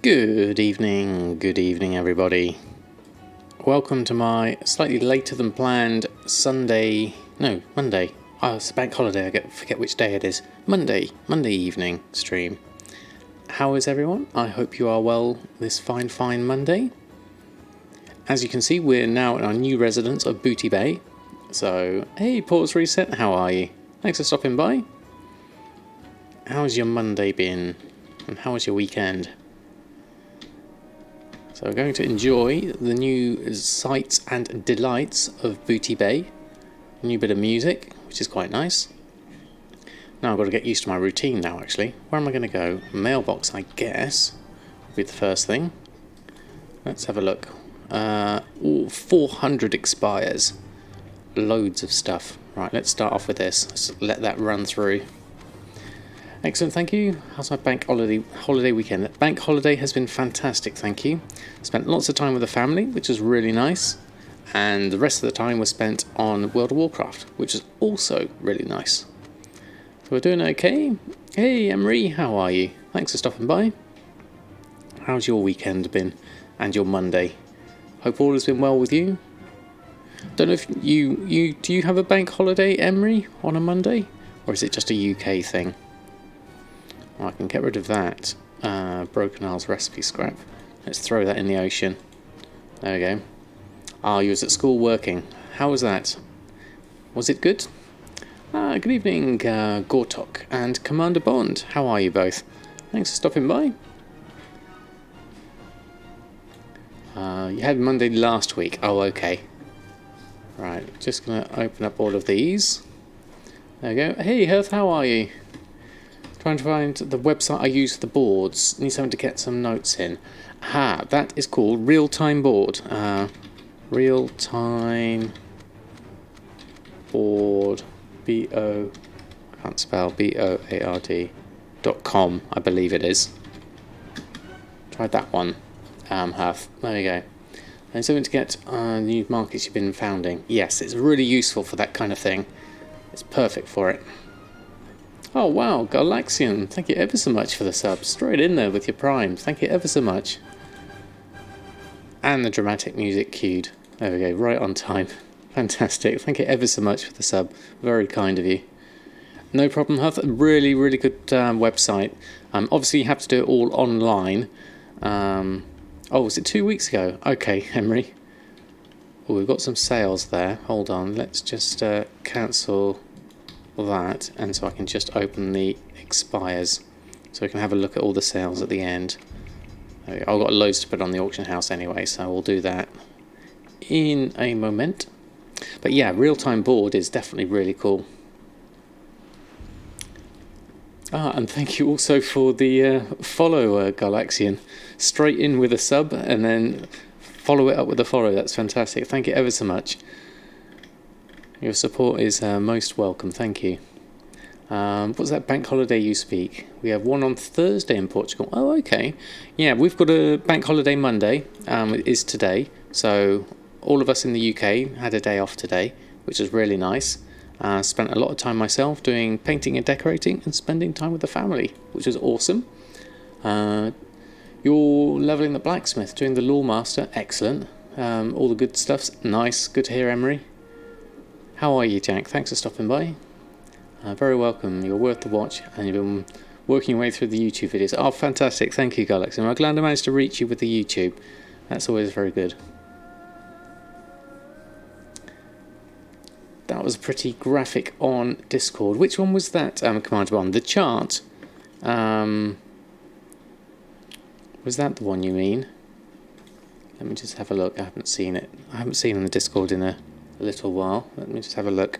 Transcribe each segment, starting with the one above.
Good evening everybody. Welcome to my slightly later than planned Monday. Oh, it's a bank holiday, I forget which day it is. Monday evening stream. How is everyone? I hope you are well this fine Monday. As you can see, we're now in our new residence of Booty Bay. So, hey Pause Reset, how are you? Thanks for stopping by. How's your Monday been? And how was your weekend? So we're going to enjoy the new sights and delights of Booty Bay. A new bit of music, which is quite nice. Now I've got to get used to my routine now actually. Where am I going to go? Mailbox, I guess, would be the first thing. Let's have a look. 400 expires. Loads of stuff. Right, let's start off with this. Let's let that run through. Excellent, thank you. How's my bank holiday weekend? The bank holiday has been fantastic, thank you. Spent lots of time with the family, which was really nice. And the rest of the time was spent on World of Warcraft, which is also really nice. So we're doing okay. Hey Emery, how are you? Thanks for stopping by. How's your weekend been? And your Monday? Hope all has been well with you. Don't know if do you have a bank holiday, Emery, on a Monday? Or is it just a UK thing? Well, I can get rid of that Broken Isles recipe scrap. Let's throw that in the ocean. There we go. Ah, you was at school working. How was that? Was it good? Good evening, Gortok and Commander Bond. How are you both? Thanks for stopping by. You had Monday last week. Oh, okay. Right, just going to open up all of these. There we go. Hey, Hearth, how are you? Trying to find the website I use for the boards. Need something to get some notes in. Aha, that is called Real-Time Board. Real-Time Board. I can't spell. BOARD.com, I believe it is. Tried that one. There we go. And something to get new markets you've been founding. Yes, it's really useful for that kind of thing. It's perfect for it. Oh wow, Galaxian, thank you ever so much for the sub. Straight in there with your prime. Thank you ever so much. And the dramatic music cued. There we go, right on time. Fantastic. Thank you ever so much for the sub. Very kind of you. No problem, Huth. Really good website. Obviously you have to do it all online. Oh, was it 2 weeks ago? Okay, Henry. Oh, we've got some sales there. Hold on, let's just cancel that, and so I can just open the expires so we can have a look at all the sales at the end. I've got loads to put on the auction house anyway, so we'll do that in a moment. But yeah, real-time board is definitely really cool. And thank you also for the follow, Galaxian. Straight in with a sub and then follow it up with a follow. That's fantastic. Thank you ever so much. Your support is most welcome, thank you. What's that bank holiday you speak? We have one on Thursday in Portugal. Oh, okay. Yeah, we've got a bank holiday Monday. It is today. So all of us in the UK had a day off today, which is really nice. Spent a lot of time myself doing painting and decorating and spending time with the family, which was awesome. You're leveling the blacksmith, doing the lore master. Excellent. All the good stuff's nice. Good to hear, Emery. How are you, Jack? Thanks for stopping by. Very welcome. You're worth the watch, and you've been working your way through the YouTube videos. Oh, fantastic. Thank you, Galaxy. I'm glad I managed to reach you with the YouTube. That's always very good. That was pretty graphic on Discord. Which one was that, Commander Bond? The chart. Was that the one you mean? Let me just have a look. I haven't seen it. I haven't seen it on the Discord in a little while. Let me just have a look,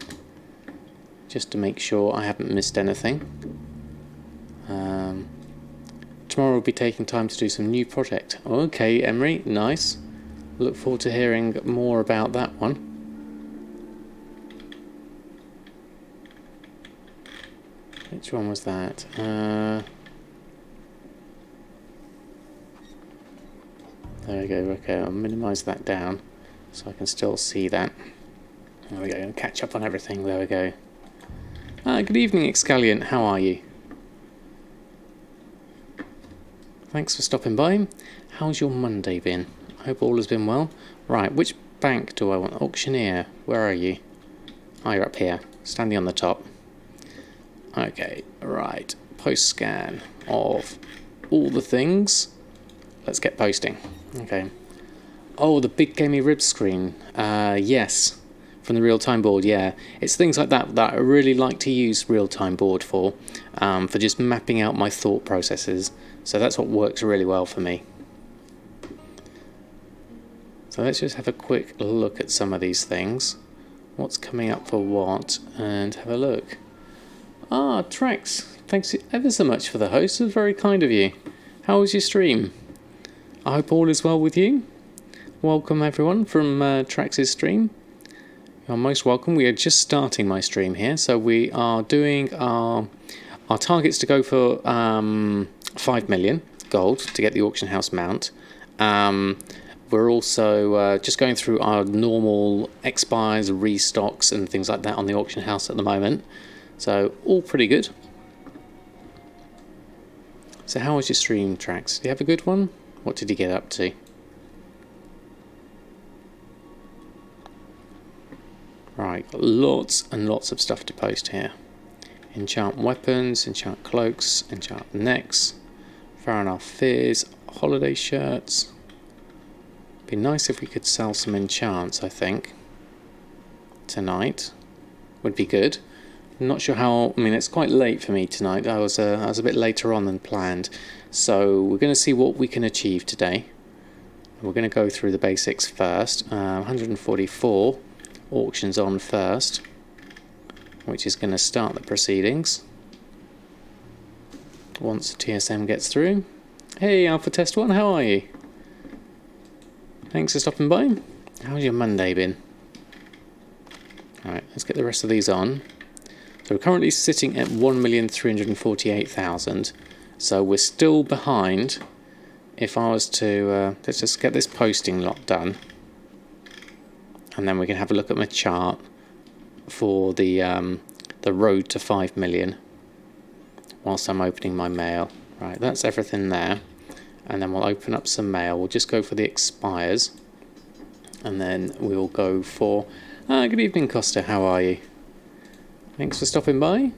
just to make sure I haven't missed anything. Tomorrow we'll be taking time to do some new project. Okay, Emery, nice. Look forward to hearing more about that one. Which one was that? There we go. Okay, I'll minimise that down so I can still see that. There we go, catch up on everything, there we go. Good evening, Excaliant, how are you? Thanks for stopping by. How's your Monday been? I hope all has been well. Right, which bank do I want? Auctioneer, where are you? Oh, you're up here, standing on the top. Okay, right. Post scan of all the things. Let's get posting. Okay. Oh, the big gamey rib screen. Yes. From the real-time board, yeah. It's things like that that I really like to use real-time board for just mapping out my thought processes. So that's what works really well for me. So let's just have a quick look at some of these things. What's coming up for what, and have a look. Ah, Trax, thanks ever so much for the host. It was very kind of you. How was your stream? I hope all is well with you. Welcome everyone from Trax's stream. You're most welcome. We are just starting my stream here, so we are doing our targets to go for 5 million gold to get the auction house mount. We're also just going through our normal expires, restocks and things like that on the auction house at the moment. So all pretty good. So how was your stream, Trax? Did you have a good one? What did you get up to? Right, got lots and lots of stuff to post here. Enchant weapons, enchant cloaks, enchant necks, fair enough fears, holiday shirts. Be nice if we could sell some enchants, I think. Tonight would be good. I'm not sure how. I mean, it's quite late for me tonight. I was a bit later on than planned, so we're going to see what we can achieve today. We're going to go through the basics first. 144 auctions on first, which is going to start the proceedings once the TSM gets through. Hey, Alpha Test 1, how are you? Thanks for stopping by. How's your Monday been? Alright, let's get the rest of these on. So we're currently sitting at 1,348,000. So we're still behind. If I was to, let's just get this posting lot done. And then we can have a look at my chart for the road to 5 million. Whilst I'm opening my mail. Right, that's everything there. And then we'll open up some mail. We'll just go for the expires. And then we'll go for... good evening, Costa. How are you? Thanks for stopping by.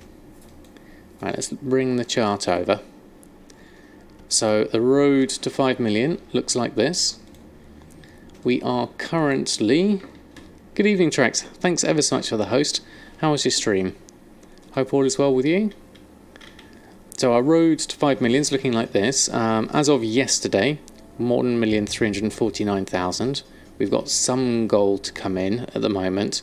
Right, let's bring the chart over. So the road to 5 million looks like this. We are currently... Good evening, Trax. Thanks ever so much for the host. How was your stream? Hope all is well with you. So our road to 5 million is looking like this. As of yesterday, 1,349,000. We've got some gold to come in at the moment.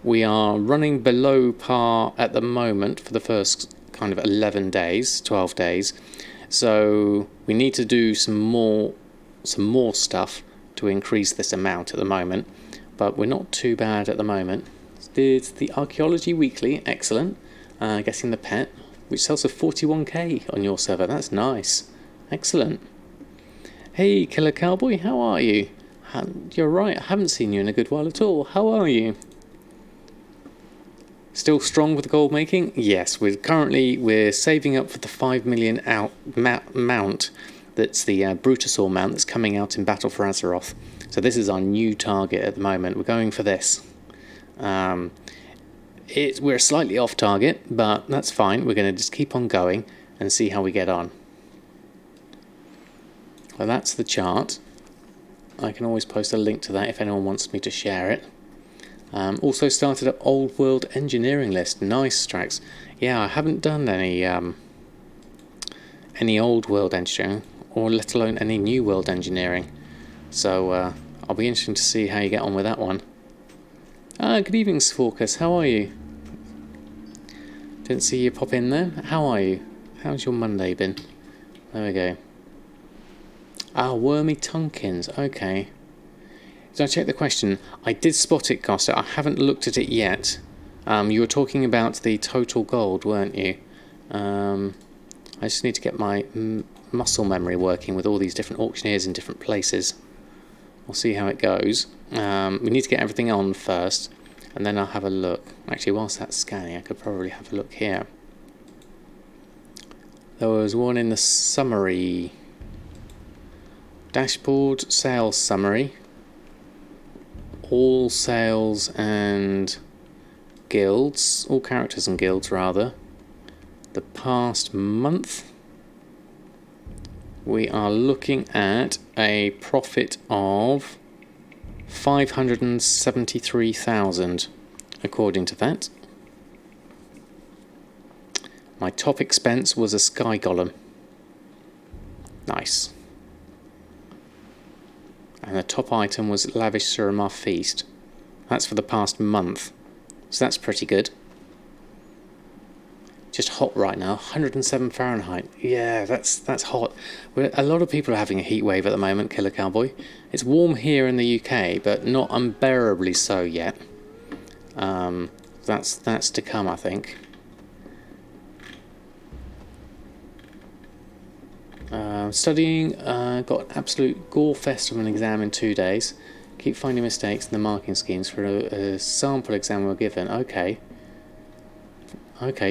We are running below par at the moment for the first kind of 11 days, 12 days. So we need to do some more stuff to increase this amount at the moment. But we're not too bad at the moment. Did the Archaeology Weekly, excellent. Getting the pet, which sells for 41k on your server. That's nice. Excellent. Hey, Killer Cowboy, how are you? You're right, I haven't seen you in a good while at all. How are you? Still strong with the gold making? Yes, we're saving up for the 5 million mount. That's the Brutosaur mount that's coming out in Battle for Azeroth. So this is our new target at the moment. We're going for this. We're slightly off target, but that's fine. We're going to just keep on going and see how we get on. Well, that's the chart. I can always post a link to that if anyone wants me to share it. Also started an Old World Engineering list. Nice, Strax. Yeah, I haven't done any Old World Engineering, or let alone any New World Engineering. So I'll be interested to see how you get on with that one. Good evening, Sforkus. How are you? Didn't see you pop in there. How are you? How's your Monday been? There we go. Wyrmy Tunkins. Okay. Did I check the question? I did spot it, Costa. I haven't looked at it yet. You were talking about the total gold, weren't you? I just need to get my muscle memory working with all these different auctioneers in different places. We'll see how it goes. We need to get everything on first, and then I'll have a look. Actually, whilst that's scanning, I could probably have a look here. There was one in the summary Dashboard sales summary. All sales and guilds, all characters and guilds rather. The past month we are looking at a profit of 573,000 according to that. My top expense was a sky golem. Nice. And the top item was lavish Suramar feast. That's for the past month. So that's pretty good. Just hot right now, 107 Fahrenheit. Yeah, that's hot. A lot of people are having a heat wave at the moment, Killer Cowboy. It's warm here in the UK, but not unbearably so yet. That's to come, I think. Studying, got absolute gore fest of an exam in 2 days. Keep finding mistakes in the marking schemes for a sample exam we were given. Okay,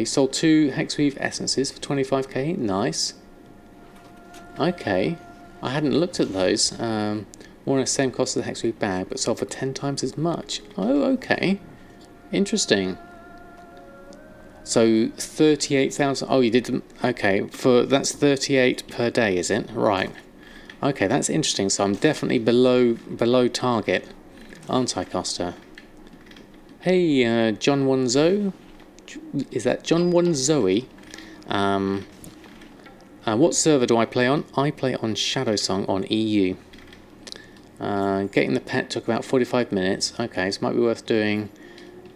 sold 2 Hexweave essences for 25k. Nice. Okay, I hadn't looked at those. More or less same cost as the Hexweave bag, but sold for 10 times as much. Oh, okay. Interesting. So 38,000. Oh, you did them. Okay, that's 38 per day, is it? Right. Okay, that's interesting. So I'm definitely below target, aren't I, Costa? Hey, John Wanzo. Is that John Wanzoe? What server do I play on? I play on Shadowsong on EU. Getting the pet took about 45 minutes. Okay, so it might be worth doing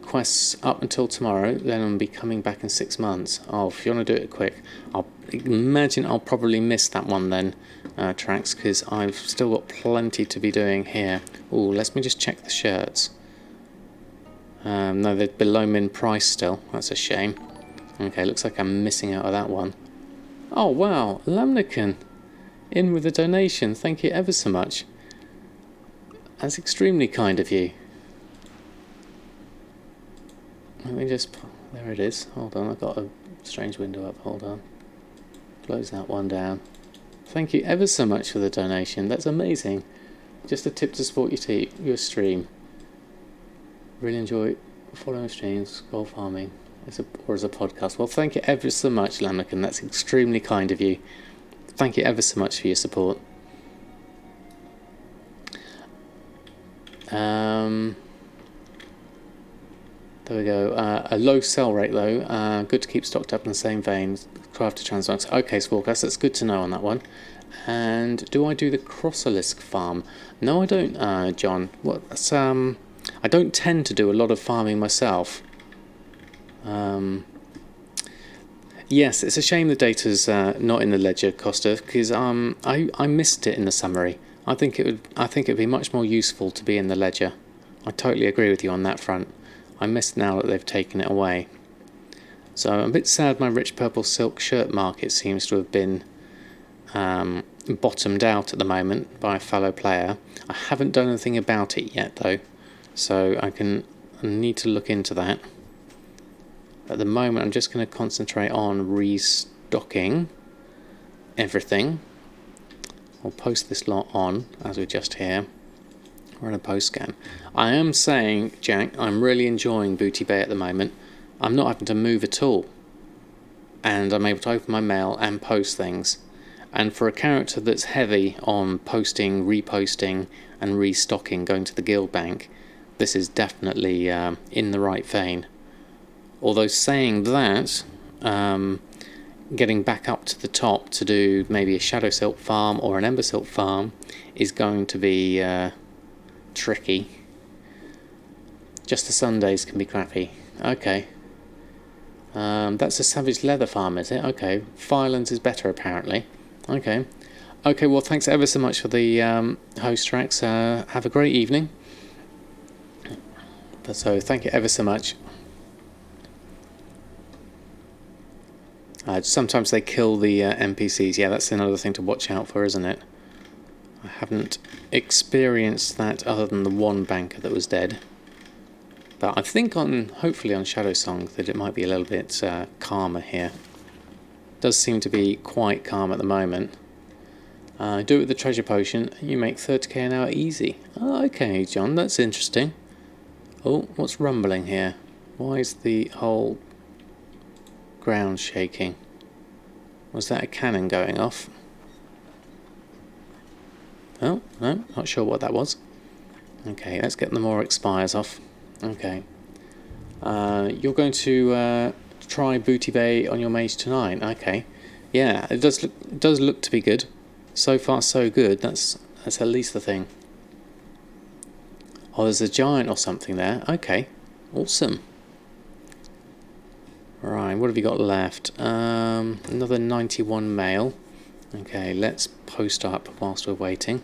quests up until tomorrow, then I'll be coming back in 6 months. Oh, if you want to do it quick, I'll imagine I'll probably miss that one then, Trax, because I've still got plenty to be doing here. Oh, let me just check the shirts. No, they're below min price still. That's a shame. Okay, looks like I'm missing out on that one. Oh wow, Lamnican in with a donation. Thank you ever so much. That's extremely kind of you. Let me just... There it is. Hold on, I've got a strange window up. Hold on. Close that one down. Thank you ever so much for the donation. That's amazing. Just a tip to support your stream. Really enjoy following streams, gold farming, or as a podcast. Well, thank you ever so much, Lamnican. That's extremely kind of you. Thank you ever so much for your support. There we go. A low sell rate though. Good to keep stocked up in the same vein. Crafted Transmutes. Okay, Sportcast, that's good to know on that one. And do I do the Crosolisk farm? No, I don't, John. What's I don't tend to do a lot of farming myself. Yes, it's a shame the data's not in the ledger, Costa, because I missed it in the summary. I think it'd be much more useful to be in the ledger. I totally agree with you on that front. I missed now that they've taken it away. So I'm a bit sad my rich purple silk shirt market seems to have been bottomed out at the moment by a fellow player. I haven't done anything about it yet though, so I need to look into that. At the moment I'm just going to concentrate on restocking everything. I'll post this lot on as we just hear. We're in a post scan. I am saying, Jack, I'm really enjoying Booty Bay at the moment. I'm not having to move at all. And I'm able to open my mail and post things. And for a character that's heavy on posting, reposting, and restocking, going to the guild bank, this is definitely in the right vein. Although saying that, getting back up to the top to do maybe a Shadow Silk farm or an Ember Silk farm is going to be tricky. Just the Sundays can be crappy. Okay. That's a Savage Leather farm, is it? Okay. Firelands is better, apparently. Okay. Okay, well, thanks ever so much for the host tracks. Have a great evening. So, thank you ever so much. Sometimes they kill the NPCs. Yeah, that's another thing to watch out for, isn't it? I haven't experienced that other than the one banker that was dead. But I think hopefully on Shadowsong that it might be a little bit calmer here. Does seem to be quite calm at the moment. Do it with the treasure potion, and you make 30k an hour easy. Oh, okay, John, that's interesting. Oh, what's rumbling here? Why is the whole ground shaking? Was that a cannon going off? Oh, no, not sure what that was. Okay, let's get the more expires off. Okay. You're going to try Booty Bay on your mage tonight. Okay. Yeah, it does look to be good. So far so good. That's at least the thing. Oh, there's a giant or something there. Okay. Awesome. Right, what have you got left? Another 91 mail. Okay, let's post up whilst we're waiting.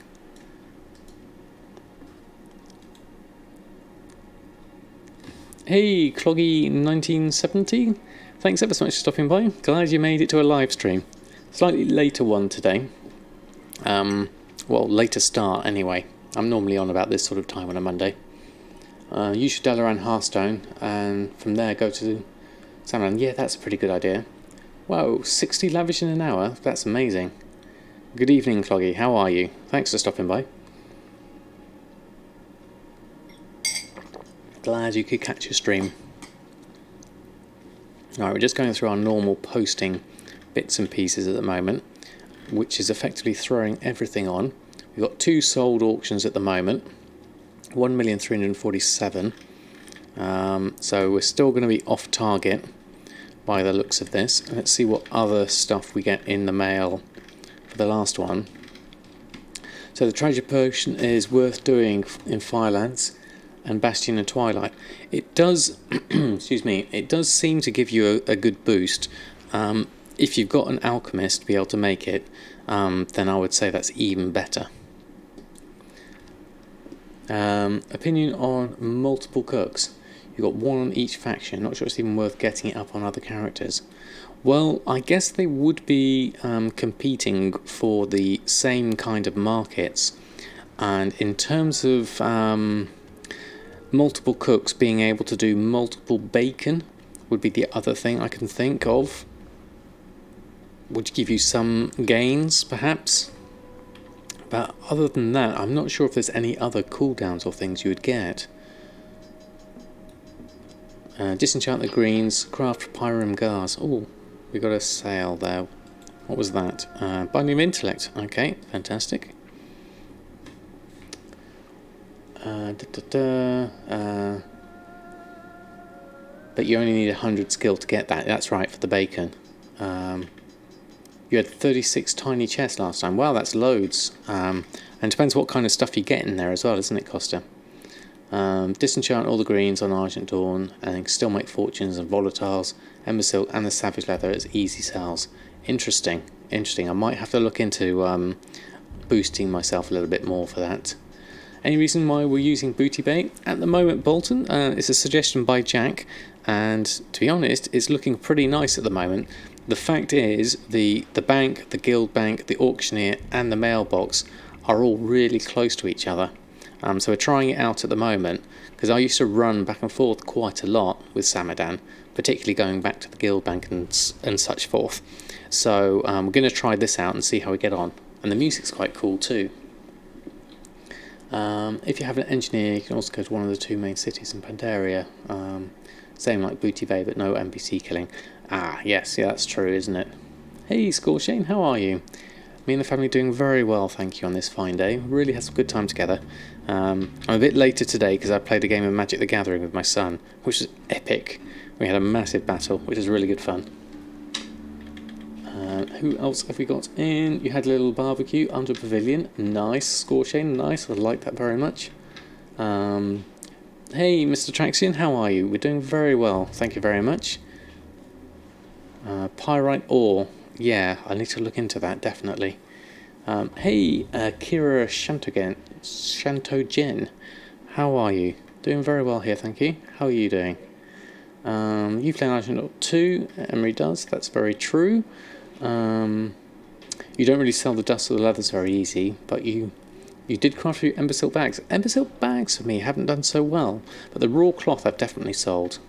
Hey, Cloggy1970. Thanks ever so much for stopping by. Glad you made it to a live stream. Slightly later one today. Well, later start anyway. I'm normally on about this sort of time on a Monday. You should dell around Hearthstone and from there go to Samadan. Yeah, that's a pretty good idea. Whoa, 60 lavish in an hour? That's amazing. Good evening, Cloggy. How are you? Thanks for stopping by. Glad you could catch your stream. Alright, we're just going through our normal posting bits and pieces at the moment, which is effectively throwing everything on. We've got 2 sold auctions at the moment, 1,347,000. So we're still going to be off target by the looks of this. Let's see what other stuff we get in the mail for the last one. So the treasure potion is worth doing in Firelands and Bastion and Twilight. It does, excuse me, it does seem to give you a good boost. If you've got an alchemist to be able to make it, then I would say that's even better. Opinion on multiple cooks. You've got 1 on each faction. Not sure it's even worth getting it up on other characters. Well, I guess they would be competing for the same kind of markets. And in terms of multiple cooks being able to do multiple bacon would be the other thing I can think of. Would give you some gains, perhaps. But other than that, I'm not sure if there's any other cooldowns or things you would get. Disenchant the greens, craft pyrum gas. Oh, we got a sale there. What was that? Binding of intellect. Okay, fantastic. But you only need 100 skill to get that. That's right, for the bacon. You had 36 tiny chests last time. Wow, that's loads. And it depends what kind of stuff you get in there as well, isn't it, Costa? Disenchant all the greens on Argent Dawn and still make fortunes and volatiles, Ember Silk and the Savage Leather as easy sales. Interesting. Interesting. I might have to look into boosting myself a little bit more for that. Any reason why we're using Booty Bait? At the moment, Bolton, it's a suggestion by Jack, and to be honest, it's looking pretty nice at the moment. The fact is, the bank, the guild bank, the auctioneer, and the mailbox are all really close to each other. So we're trying it out at the moment, because I used to run back and forth quite a lot with Samadan, particularly going back to the guild bank and such forth. So we're going to try this out and see how we get on. And the music's quite cool too. If you have an engineer, you can also go to one of the 2 main cities in Pandaria. Same like Booty Bay, but no NPC killing. Ah, yes, yeah, that's true, isn't it? Hey, Scorchane, how are you? Me and the family doing very well, thank you, on this fine day. Really had some good time together. I'm a bit later today because I played a game of Magic the Gathering with my son, which was epic. We had a massive battle, which was really good fun. Who else have we got in? You had a little barbecue under a pavilion. Nice, Scorchane, nice. I like that very much. Hey, Mr. Traxian, how are you? We're doing very well, thank you very much. Pyrite ore. Yeah, I need to look into that, definitely. Hey, Kira Shantogen. How are you? Doing very well here, thank you. How are you doing? You play Argent 2. Emery does, that's very true. You don't really sell the dust or the leathers very easy, but you did craft your Ember Silk bags. Ember Silk bags for me haven't done so well, but the raw cloth I've definitely sold.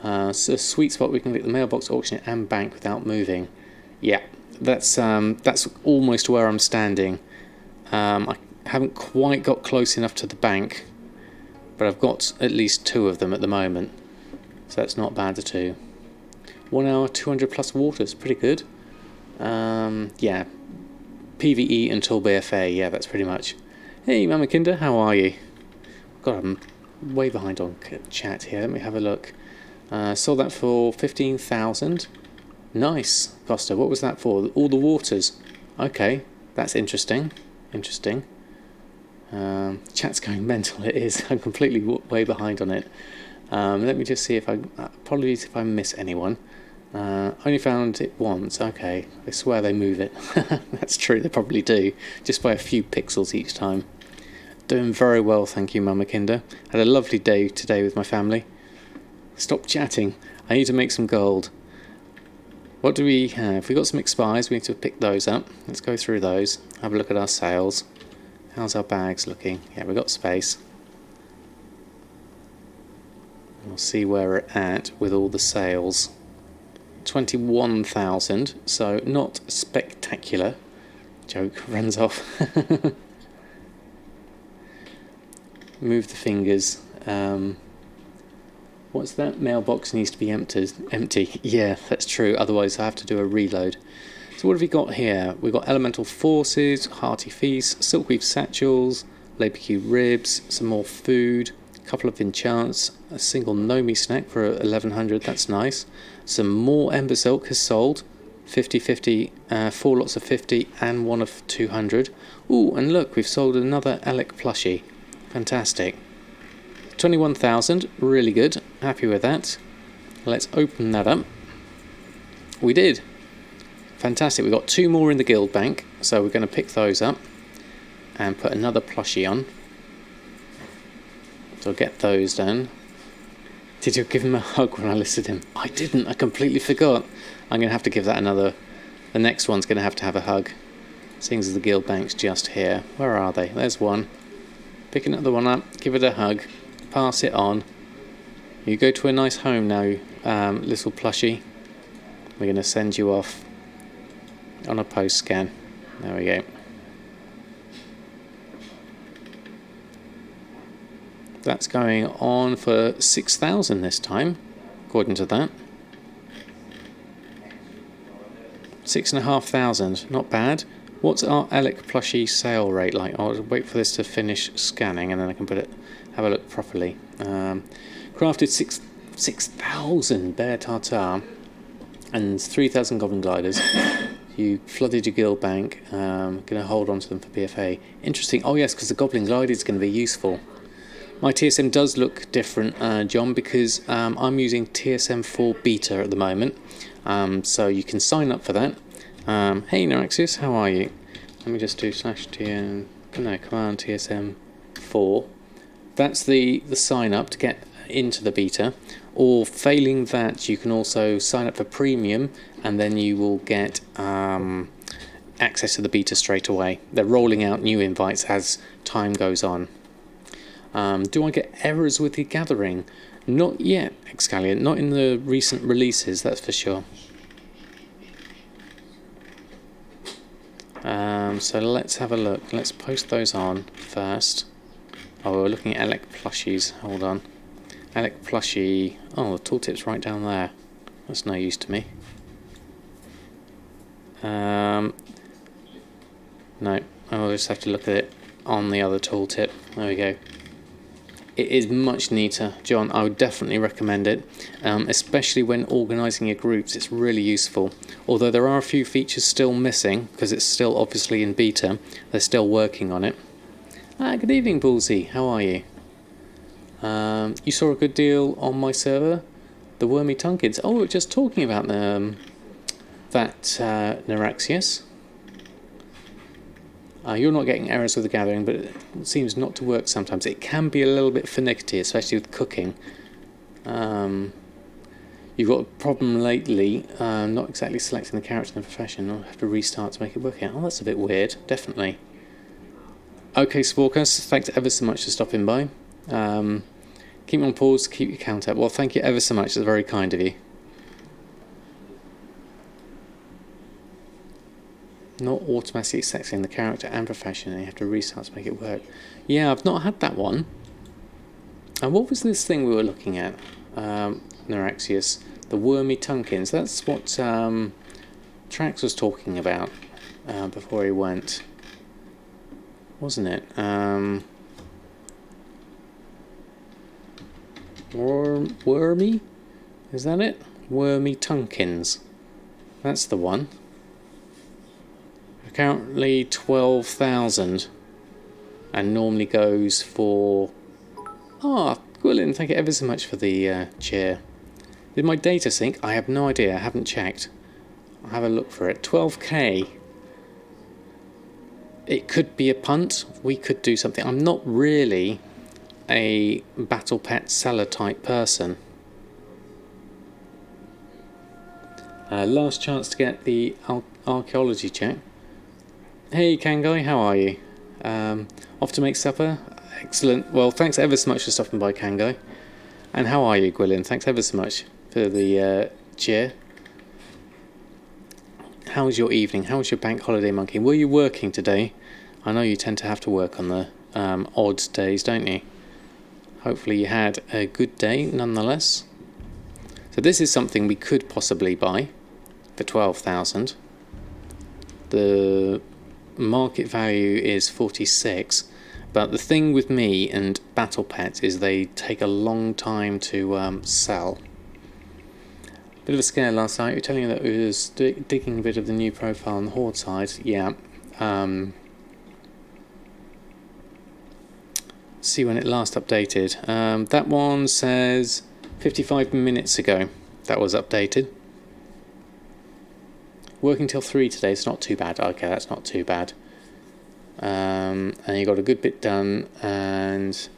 So a sweet spot we can get the mailbox, auction and bank without moving. Yeah, that's almost where I'm standing. I haven't quite got close enough to the bank, but I've got at least 2 of them at the moment, so that's not bad at all. 1 hour, 200 plus waters, pretty good. Yeah, PvE until BFA, yeah, that's pretty much. Hey Mama Kinder, how are you? God, I'm way behind on chat here, let me have a look. Sold that for 15,000. Nice, Costa, what was that for? All the waters. Okay, that's interesting. Interesting. Chat's going mental, it is. I'm completely way behind on it. Let me just see if apologies if I miss anyone. Only found it once. Okay, I swear they move it. That's true, they probably do, just by a few pixels each time. Doing very well, thank you, Mama Kinder. Had a lovely day today with my family. Stop chatting, I need to make some gold. What do we have? We got some expires, we need to pick those up. Let's go through those, have a look at our sales. How's our bags looking? Yeah, we've got space. We'll see where we're at with all the sales. 21,000, so not spectacular. Joke, runs off. Move the fingers. What's that? Mailbox needs to be empty. Yeah, that's true, otherwise I have to do a reload. So what have we got here? We've got Elemental Forces, Hearty Feast, Silkweave Satchels, Labour Queue Ribs, some more food, a couple of enchants, a single Nomi snack for 1100, that's nice. Some more Ember Silk has sold, 50-50, 4 lots of 50 and 1 of 200. Ooh, and look, we've sold another Alec plushie. Fantastic. 21,000, really good, happy with that. Let's open that up. We did. Fantastic, we've got 2 more in the guild bank, so we're going to pick those up and put another plushie on. So I'll get those done. Did you give him a hug when I listed him? I didn't, I completely forgot. I'm going to have to give that another... The next one's going to have a hug. Seeing as the guild bank's just here. Where are they? There's one. Pick another one up, give it a hug, pass it on. You go to a nice home now, little plushie. We're going to send you off on a post scan. There we go. That's going on for 6,000 this time, according to that. 6,500, not bad. What's our Alec plushie sale rate like? I'll wait for this to finish scanning and then I can have a look properly. Crafted 6,000 bear tartar and 3,000 goblin gliders. You flooded your guild bank. Going to hold on to them for BFA. Interesting. Oh yes, because the goblin glider is going to be useful. My TSM does look different, John, because I'm using TSM 4 beta at the moment. So you can sign up for that. Hey Neuraxius, how are you? Let me just do /TN, no, command TSM 4. That's the sign up to get into the beta. Or failing that, you can also sign up for premium and then you will get access to the beta straight away. They're rolling out new invites as time goes on. Do I get errors with the gathering? Not yet, Excalibur, not in the recent releases, that's for sure. So let's have a look. Let's post those on first. Oh, we're looking at Alec plushies. Hold on. Alec plushie. Oh, the tooltip's right down there. That's no use to me. No, I'll just have to look at it on the other tooltip. There we go. It is much neater, John. I would definitely recommend it, especially when organising your groups. It's really useful. Although there are a few features still missing, because it's still obviously in beta. They're still working on it. Good evening, Bullseye. How are you? You saw a good deal on my server? The Wyrmy Tunkins. Oh, we were just talking about that Neuraxius. You're not getting errors with the gathering, but it seems not to work sometimes. It can be a little bit finicky, especially with cooking. You've got a problem lately, not exactly selecting the character and the profession. I'll have to restart to make it work out. Oh, that's a bit weird, definitely. Okay, Sporkus, thanks ever so much for stopping by. Keep on pause, keep your count up. Well, thank you ever so much, that's very kind of you. Not automatically selecting the character and profession, and you have to restart to make it work. Yeah, I've not had that one. And what was this thing we were looking at? Neuraxius. The Wyrmy Tunkins. That's what Trax was talking about before he went. Wasn't it? Wyrmy? Is that it? Wyrmy Tunkins. That's the one. Currently 12,000. And normally goes for... Ah, Gwilyn, thank you ever so much for the cheer. Did my data sync? I have no idea. I haven't checked. I'll have a look for it. 12k. It could be a punt. We could do something. I'm not really a battle pet seller type person. Last chance to get the archaeology check. Hey Kangai, how are you? Off to make supper? Excellent. Well, thanks ever so much for stopping by, Kangai. And how are you, Gwilyn? Thanks ever so much for the cheer. How was your evening? How was your bank holiday, Monkey? Were you working today? I know you tend to have to work on the odd days, don't you? Hopefully you had a good day nonetheless. So this is something we could possibly buy for 12,000. The market value is 46, but the thing with me and battle pets is they take a long time to sell. Bit of a scare last night. You're telling me that we was digging a bit of the new profile on the Horde side. Yeah. See when it last updated. That one says 55 minutes ago that was updated. Working till 3 today, it's not too bad. Okay, that's not too bad. And you got a good bit done and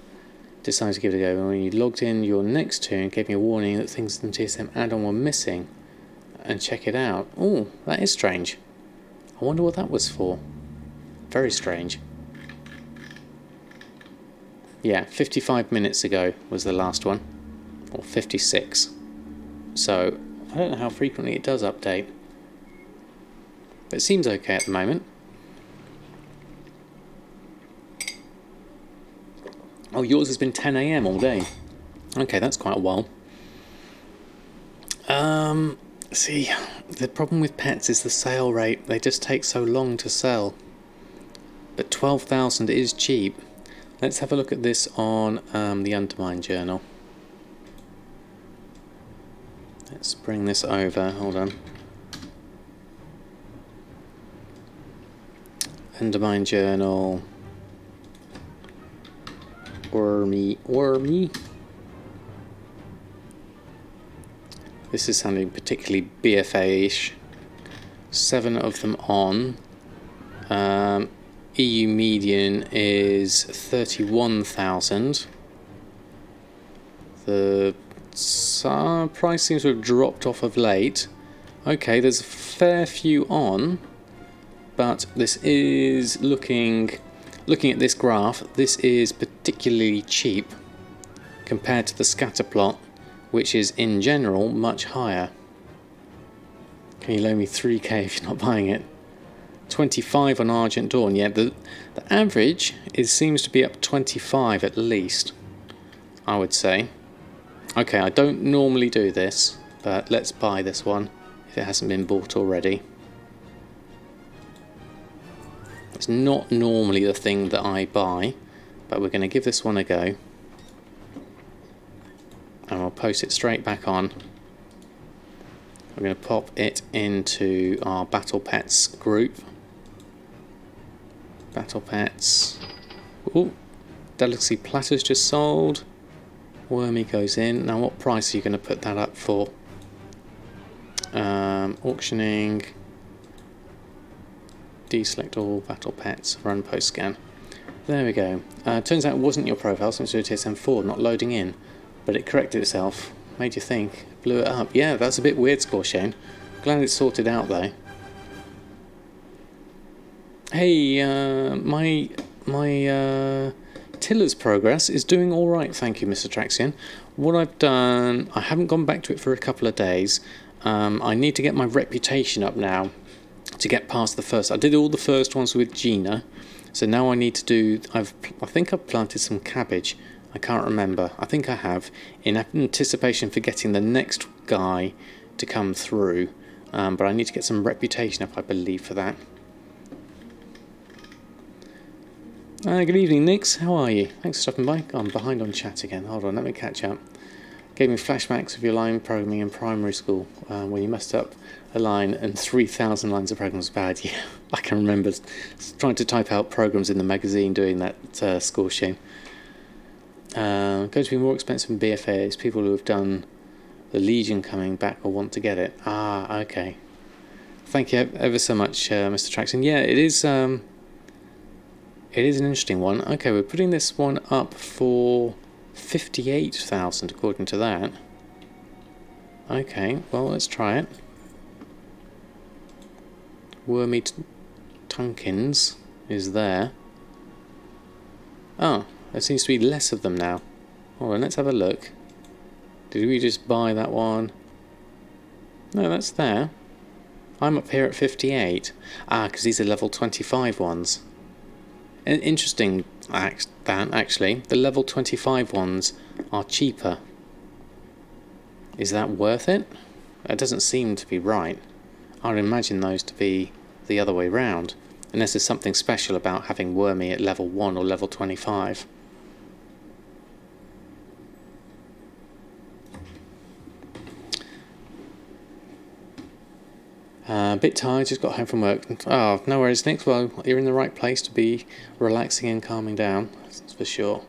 decided to give it a go. When you logged in your next turn, gave me a warning that things in the TSM add-on were missing. And check it out. Oh, that is strange. I wonder what that was for. Very strange. Yeah, 55 minutes ago was the last one. Or 56. So, I don't know how frequently it does update. But it seems okay at the moment. Oh, yours has been 10 AM all day. Okay, that's quite a while. See, the problem with pets is the sale rate. They just take so long to sell. But 12,000 is cheap. Let's have a look at this on the Undermine journal. Let's bring this over. Hold on. Undermine journal. Wyrmy. This is sounding particularly BFA-ish. 7 of them on. EU median is 31,000. The price seems to have dropped off of late. Okay, there's a fair few on, but this is looking at this graph, this is particularly cheap compared to the scatter plot, which is in general much higher. Can you loan me 3k if you're not buying it? 25 on Argent Dawn. Yeah, the average seems to be up 25 at least, I would say. Okay, I don't normally do this, but let's buy this one if it hasn't been bought already. It's not normally the thing that I buy, but we're going to give this one a go. And we'll post it straight back on. I'm going to pop it into our Battle Pets group. Battle Pets. Ooh, Delicacy Platters just sold. Wyrmy goes in. Now what price are you going to put that up for? Auctioning. Deselect all Battle Pets. Run post scan. There we go. Turns out it wasn't your profile, so it's TSM4 not loading in. But it corrected itself. Made you think. Blew it up. Yeah, that's a bit weird, Scorchane. Glad it's sorted out though. Hey, my Tiller's progress is doing alright, thank you, Mr. Traxian. What I've done, I haven't gone back to it for a couple of days. I need to get my reputation up now. to get past the first. I did all the first ones with Gina, so now I need to do. I think I've planted some cabbage. I can't remember. I think I have, in anticipation for getting the next guy to come through. But I need to get some reputation up, I believe, for that. Good evening, Nix. How are you? Thanks for stopping by. I'm behind on chat again. Hold on, let me catch up. Gave me flashbacks of your line programming in primary school when you messed up a line and 3,000 lines of program was bad. Yeah, I can remember trying to type out programs in the magazine doing that score sheet. Going to be more expensive than BFAs. People who have done the Legion coming back or want to get it. Okay. Thank you ever so much, Mr. Traxon. Yeah, it is an interesting one. Okay, we're putting this one up for 58,000 according to that. Okay, well, let's try it. Wyrmy Tunkins is there. Oh, there seems to be less of them now. Hold on, let's have a look. Did we just buy that one? No, that's there. I'm up here at 58. Because these are level 25 ones. Interesting that, actually. The level 25 ones are cheaper. Is that worth it? That doesn't seem to be right. I'd imagine those to be the other way round. Unless there's something special about having Wyrmy at level 1 or level 25. A bit tired, just got home from work. Oh, no worries, Nick. Well, you're in the right place to be relaxing and calming down, that's for sure.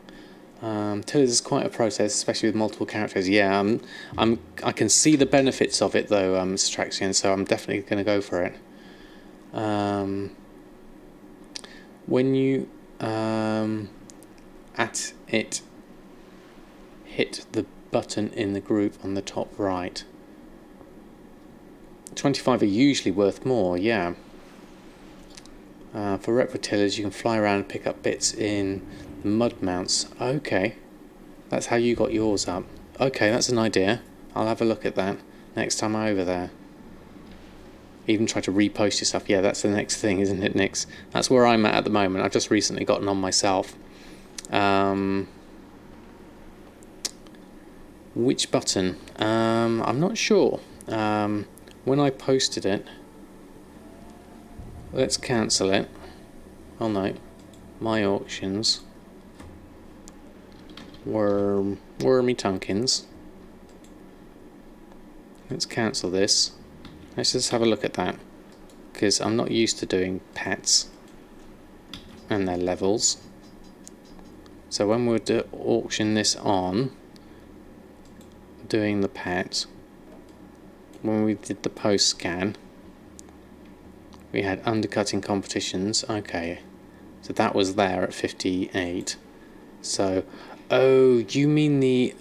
Tillers is quite a process, especially with multiple characters. Yeah, I can see the benefits of it though, Mr. Traxian, so I'm definitely going to go for it. When you hit the button in the group on the top right. 25 are usually worth more, yeah. For reptilians, you can fly around and pick up bits in the mud mounts. Okay, that's how you got yours up. Okay, that's an idea. I'll have a look at that next time I'm over there. Even try to repost your stuff. Yeah, that's the next thing, isn't it, Nix? That's where I'm at the moment. I've just recently gotten on myself. Which button? I'm not sure. When I posted it, let's cancel it. Oh no, my auctions. Wyrmy Tunkins. Let's cancel this. Let's just have a look at that, because I'm not used to doing pets and their levels. So when we would auction this on, doing the pet, when we did the post scan, we had undercutting competitions. Okay, so that was there at 58. So, oh, do you mean the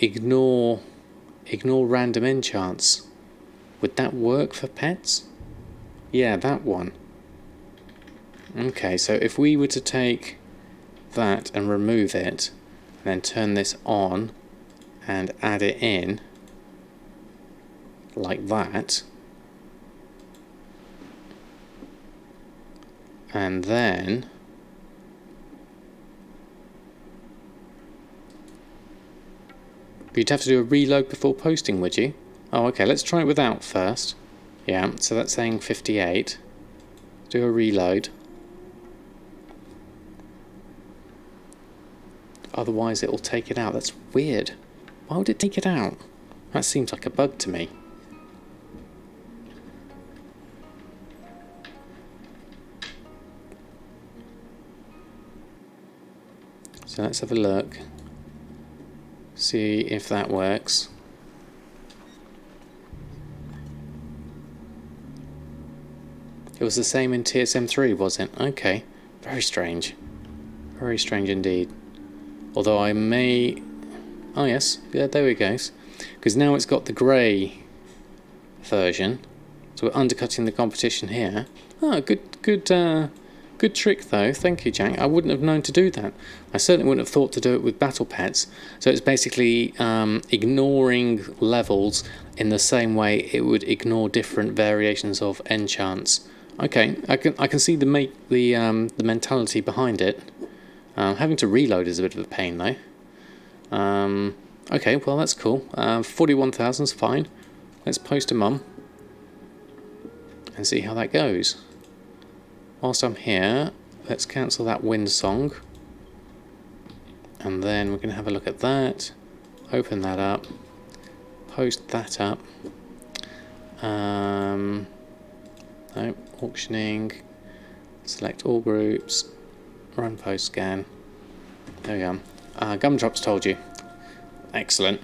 ignore random enchants? Would that work for pets? Yeah, that one. Okay, so if we were to take that and remove it, and then turn this on and add it in like that, and then you'd have to do a reload before posting, would you? Oh, okay, let's try it without first. Yeah, so that's saying 58. Do a reload. Otherwise it will take it out. That's weird. Why would it take it out? That seems like a bug to me. So let's have a look. See if that works. It was the same in TSM3, was it? Okay. Very strange. Very strange indeed. Although I may... Oh yes, yeah, there we go. Because now it's got the grey version. So we're undercutting the competition here. Oh, good Good trick though, thank you Jack. I wouldn't have known to do that. I certainly wouldn't have thought to do it with battle pets. So it's basically ignoring levels in the same way it would ignore different variations of enchants. Okay, I can see the mentality behind it. Having to reload is a bit of a pain though. Okay, well that's cool. 41,000 is fine. Let's post a mum and see how that goes. Whilst I'm here, let's cancel that wind song. And then we're going to have a look at that. Open that up. Post that up. No, auctioning. Select all groups. Run post scan. There we go. Gumdrop's told you. Excellent.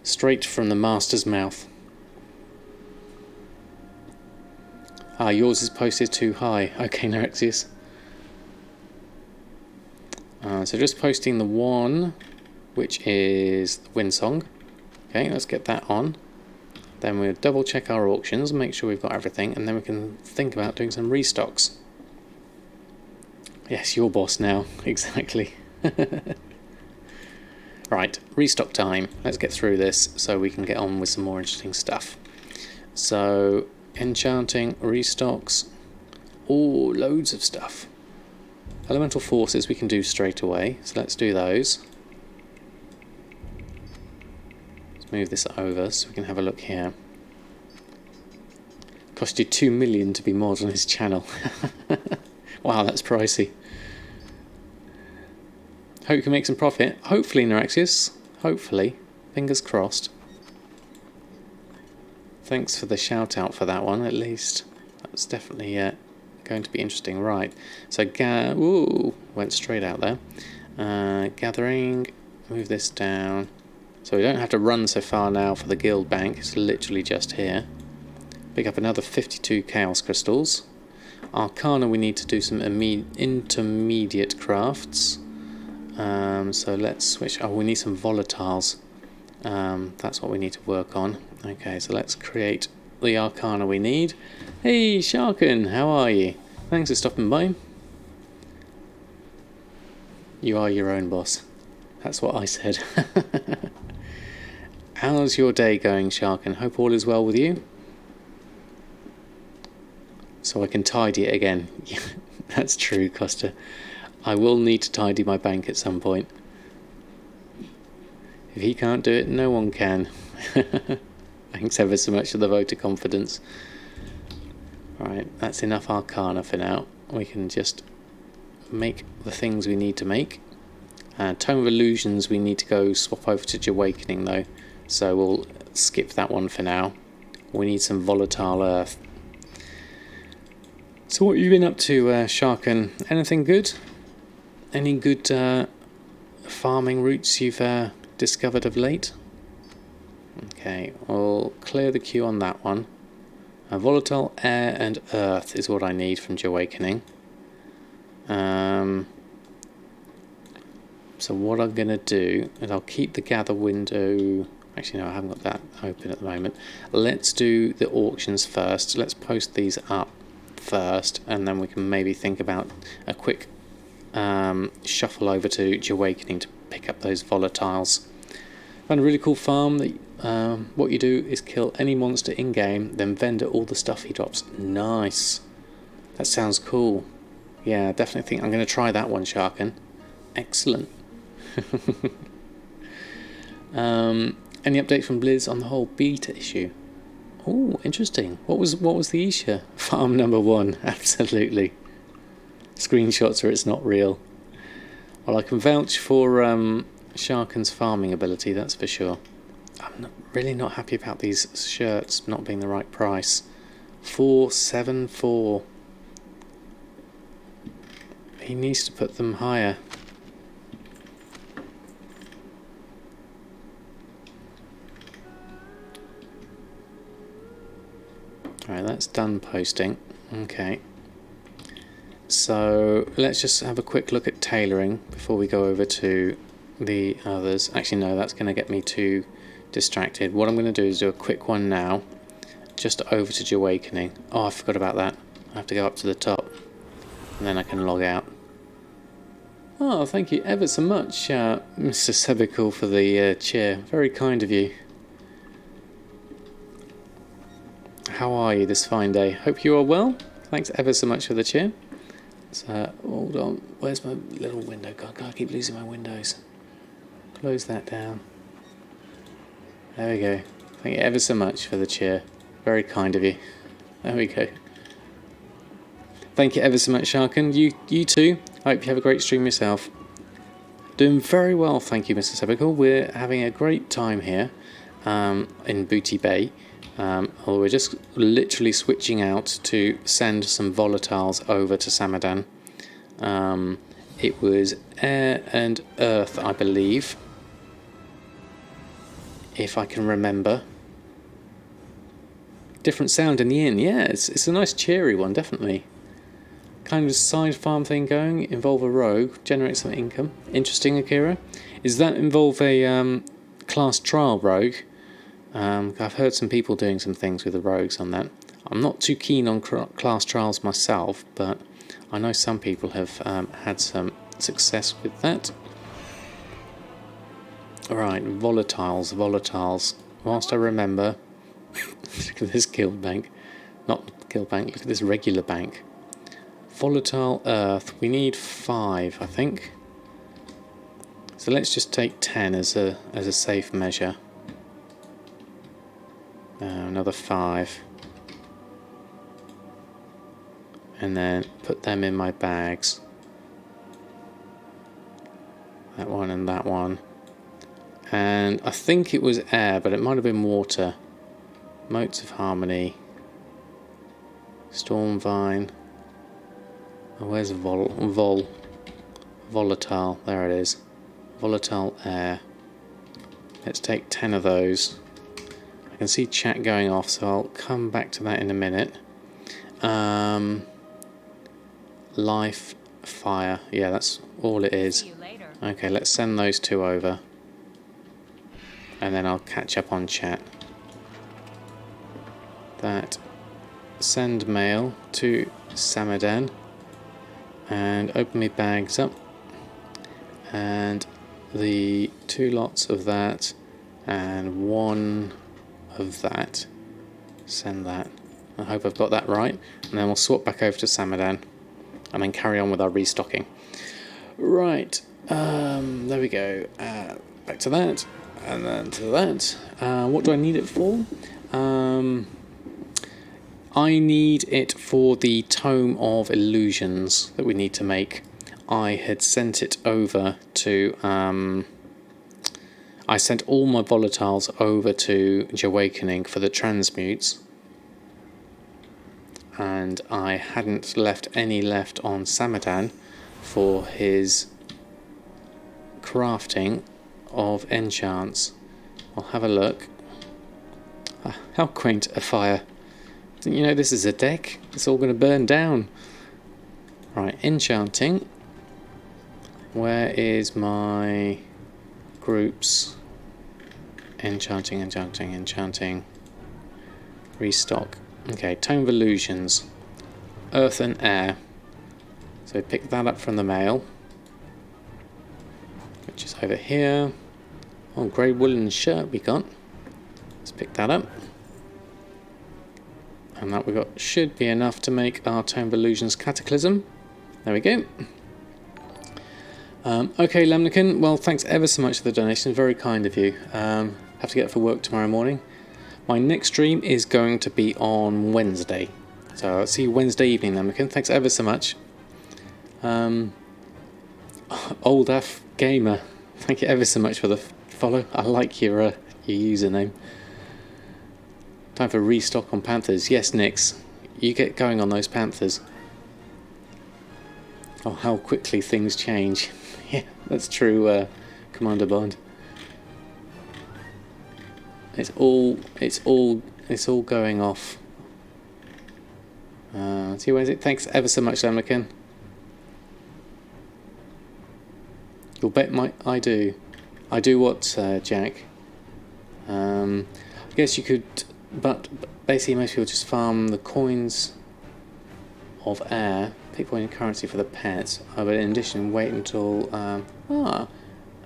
Straight from the master's mouth. Yours is posted too high. Okay, Nerexius. So just posting the one, which is the wind song. Okay, let's get that on. Then we'll double check our auctions, make sure we've got everything, and then we can think about doing some restocks. Yes, your boss now. Exactly. Right, restock time. Let's get through this so we can get on with some more interesting stuff. So, enchanting, restocks, loads of stuff. Elemental forces we can do straight away, so let's do those. Let's move this over so we can have a look here. Cost you 2 million to be mod on his channel. Wow, that's pricey. Hope you can make some profit. Hopefully, Nerexius. Hopefully. Fingers crossed. Thanks for the shout out for that one, at least. That's definitely going to be interesting. Right. So, went straight out there. Gathering. Move this down. So we don't have to run so far now for the guild bank. It's literally just here. Pick up another 52 chaos crystals. Arcana, we need to do some intermediate crafts. So let's switch. Oh, we need some volatiles. That's what we need to work on. Okay, so let's create the Arcana we need. Hey, Sharkin, how are you? Thanks for stopping by. You are your own boss. That's what I said. How's your day going, Sharkin? Hope all is well with you. So I can tidy it again. That's true, Costa. I will need to tidy my bank at some point. If he can't do it, no one can. Thanks ever so much for the vote of confidence. Alright, that's enough Arcana for now. We can just make the things we need to make. Tome of Illusions we need to go swap over to Awakening though. So we'll skip that one for now. We need some volatile earth. So what have you been up to, Sharkin? Anything good? Any good farming routes you've discovered of late? Okay, we'll clear the queue on that one. Volatile air and earth is what I need from Awakening. So what I'm going to do is I'll keep the gather window. Actually, no, I haven't got that open at the moment. Let's do the auctions first. Let's post these up first, and then we can maybe think about a quick shuffle over to Awakening to pick up those volatiles. Found a really cool farm that what you do is kill any monster in game, then vendor all the stuff he drops. Nice. That sounds cool. Yeah, definitely think I'm going to try that one, Sharkin. Excellent. Any update from Blizz on the whole beta issue? Oh, interesting. What was the issue? Farm number 1. Absolutely. Screenshots or it's not real. Well, I can vouch for Sharkin's farming ability, that's for sure. I'm really not happy about these shirts not being the right price. 474. He needs to put them higher. Alright, that's done posting. Okay. So let's just have a quick look at tailoring before we go over to the others. Actually, no, that's going to get me too distracted. What I'm going to do is do a quick one now, just over to Awakening. Oh, I forgot about that. I have to go up to the top. And then I can log out. Oh, thank you ever so much, Mr. Sebical, for the cheer. Very kind of you. How are you this fine day? Hope you are well. Thanks ever so much for the cheer. So, hold on. Where's my little window? God, I keep losing my windows. Close that down. There we go. Thank you ever so much for the cheer. Very kind of you. There we go. Thank you ever so much, Sharkin. You too. I hope you have a great stream yourself. Doing very well, thank you, Mr. Sebical. We're having a great time here in Booty Bay. We're just literally switching out to send some volatiles over to Samadan. It was air and earth, I believe, if I can remember. Different sound in the inn, yeah, it's a nice cheery one, definitely. Kind of side farm thing going, involve a rogue, generate some income. Interesting, Akira. Does that involve a class trial rogue? I've heard some people doing some things with the rogues on that. I'm not too keen on class trials myself, but I know some people have had some success with that. Alright, volatiles. Whilst I remember, look at this guild bank. Not guild bank, look at this regular bank. Volatile earth, we need 5, I think. So let's just take 10 as a safe measure. Another 5. And then put them in my bags. That one and that one. And I think it was air, but it might have been water. Motes of Harmony. Stormvine. Oh, where's volatile? There it is. Volatile air. Let's take 10 of those. I can see chat going off, so I'll come back to that in a minute. Life, fire. Yeah, that's all it is. Okay, let's send those 2 over. And then I'll catch up on chat. That. Send mail to Samadan. And open my bags up. And the 2 lots of that. And 1 of that. Send that. I hope I've got that right. And then we'll swap back over to Samadan. And then carry on with our restocking. Right. There we go. Back to that. And then to that. What do I need it for? I need it for the Tome of Illusions that we need to make. I had sent it over to... I sent all my volatiles over to Awakening for the Transmutes. And I hadn't left any left on Samadan for his crafting of enchants. I'll have a look. How quaint a fire. You know, this is a deck. It's all going to burn down. Right, enchanting. Where is my groups? Enchanting. Restock. Okay, Tome of Illusions. Earth and air. So pick that up from the mail. Which is over here. Oh, grey woolen shirt we got. Let's pick that up. And that we got should be enough to make our Tome of Illusions Cataclysm. There we go. Okay, Lemnican, well, thanks ever so much for the donation. Very kind of you. Have to get up for work tomorrow morning. My next stream is going to be on Wednesday. So I'll see you Wednesday evening, Lemnican. Thanks ever so much. Old Af Gamer, thank you ever so much for the follow. I like your username. Time for restock on Panthers. Yes, Nix, you get going on those Panthers. Oh, how quickly things change. Yeah, that's true, Commander Bond. It's all going off. See, where is it? Thanks ever so much, Lemnican. You'll bet I do. I do what, Jack? I guess you could, but basically most people just farm the coins of air. Pick point in currency for the pets. But in addition, wait until Anwar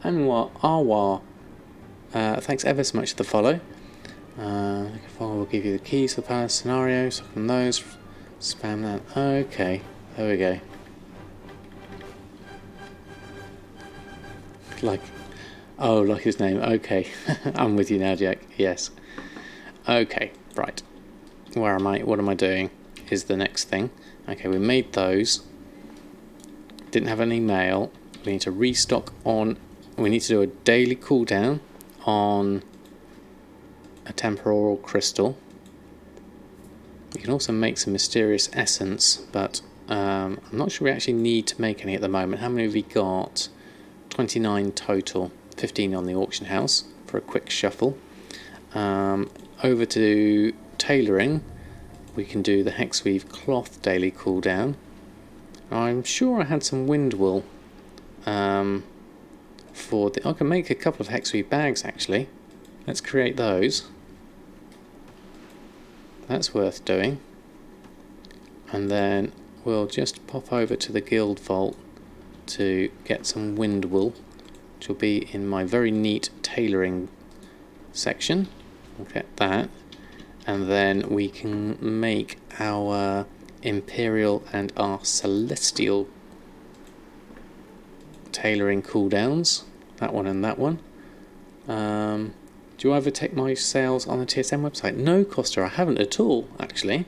Arwar. Thanks ever so much for the follow. We'll give you the keys for the palace scenario. So from those, spam that. Okay, there we go. Like his name. Okay, I'm with you now, Jack. Yes. Okay, right. Where am I? What am I doing? Is the next thing. Okay, we made those. Didn't have any mail. We need to restock on. We need to do a daily cooldown on a temporal crystal. You can also make some mysterious essence, but I'm not sure we actually need to make any at the moment. How many have we got? 29 total. 15 on the auction house for a quick shuffle. Over to tailoring. We can do the hexweave cloth daily cooldown. I'm sure I had some wind wool. I can make a couple of hexweave bags actually. Let's create those. That's worth doing. And then we'll just pop over to the guild vault to get some wind wool, which will be in my very neat tailoring section. We'll get that. And then we can make our Imperial and our Celestial tailoring cooldowns. That one and that one. Do I ever take my sales on the TSM website? No, Costa, I haven't at all, actually.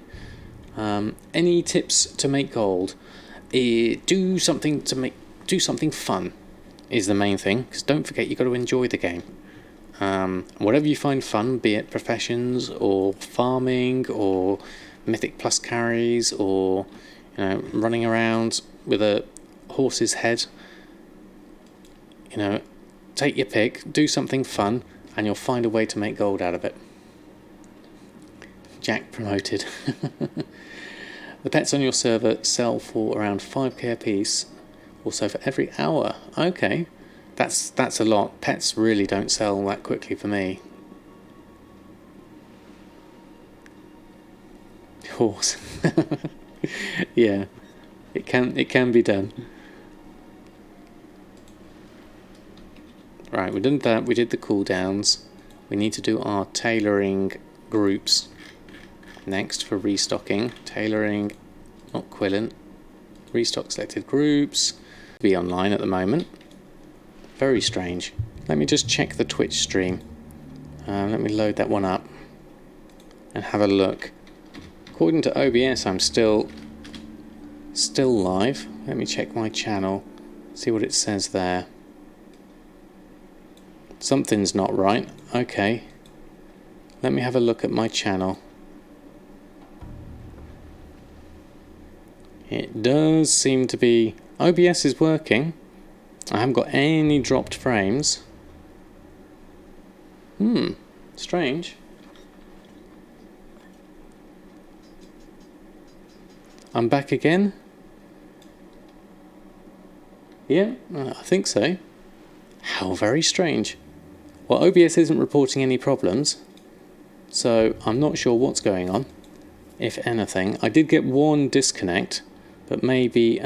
Any tips to make gold? Do something fun is the main thing, because don't forget you've got to enjoy the game. Whatever you find fun, be it professions or farming or mythic plus carries or running around with a horse's head, take your pick, do something fun, and you'll find a way to make gold out of it. Jack promoted. The pets on your server sell for around 5k a piece, also for every hour. Okay. That's a lot. Pets really don't sell that quickly for me. Horse. Yeah, it can be done. Right, we did that. We did the cooldowns. We need to do our tailoring groups next for restocking. Tailoring, not Quillen. Restock selected groups. Be online at the moment. Very strange. Let me just check the Twitch stream. Let me load that one up and have a look. According to OBS, I'm still live. Let me check my channel, see what it says there. Something's not right. Okay. Let me have a look at my channel. It does seem to be... OBS is working. I haven't got any dropped frames. Strange. I'm back again. Yeah, I think so. How very strange. Well, OBS isn't reporting any problems, so I'm not sure what's going on, if anything. I did get one disconnect, but maybe...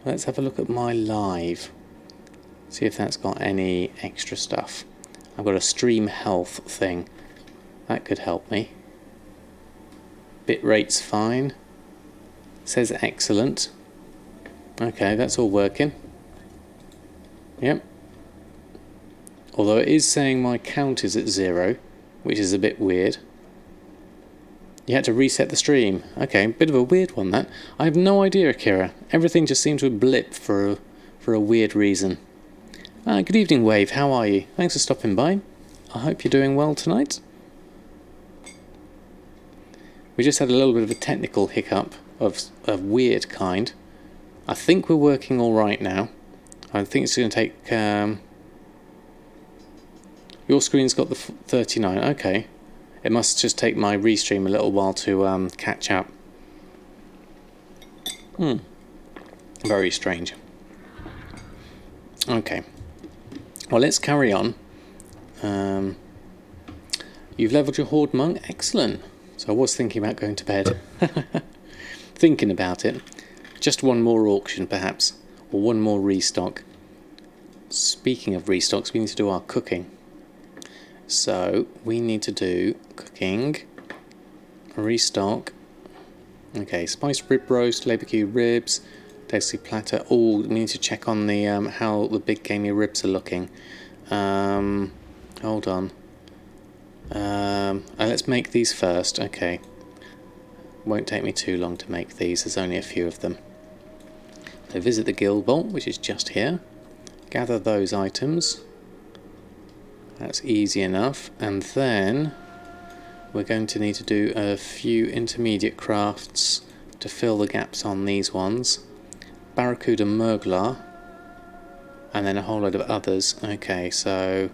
let's have a look at my live. See if that's got any extra stuff. I've got a stream health thing. That could help me. Bitrate's fine. Says excellent. Okay, that's all working. Yep. Although it is saying my count is at 0, which is a bit weird. You had to reset the stream. Okay, bit of a weird one that. I have no idea, Akira. Everything just seemed to blip for a weird reason. Good evening, Wave. How are you? Thanks for stopping by. I hope you're doing well tonight. We just had a little bit of a technical hiccup of weird kind. I think we're working all right now. I think it's going to take... Your screen's got the 39. Okay. It must just take my restream a little while to catch up. Very strange. Okay. Well, let's carry on. You've leveled your Horde Monk. Excellent. So I was thinking about going to bed. thinking about it. Just one more auction, perhaps, or one more restock. Speaking of restocks, we need to do our cooking. So we need to do cooking, restock. Okay, spiced rib roast, barbecue ribs, desi platter. Oh, we need to check on the how the big gamey ribs are looking. Hold on. Let's make these first. Okay. Won't take me too long to make these. There's only a few of them. So visit the guild vault, which is just here. Gather those items. That's easy enough. And then we're going to need to do a few intermediate crafts to fill the gaps on these ones. Barracuda Murglar. And then a whole load of others. Okay, so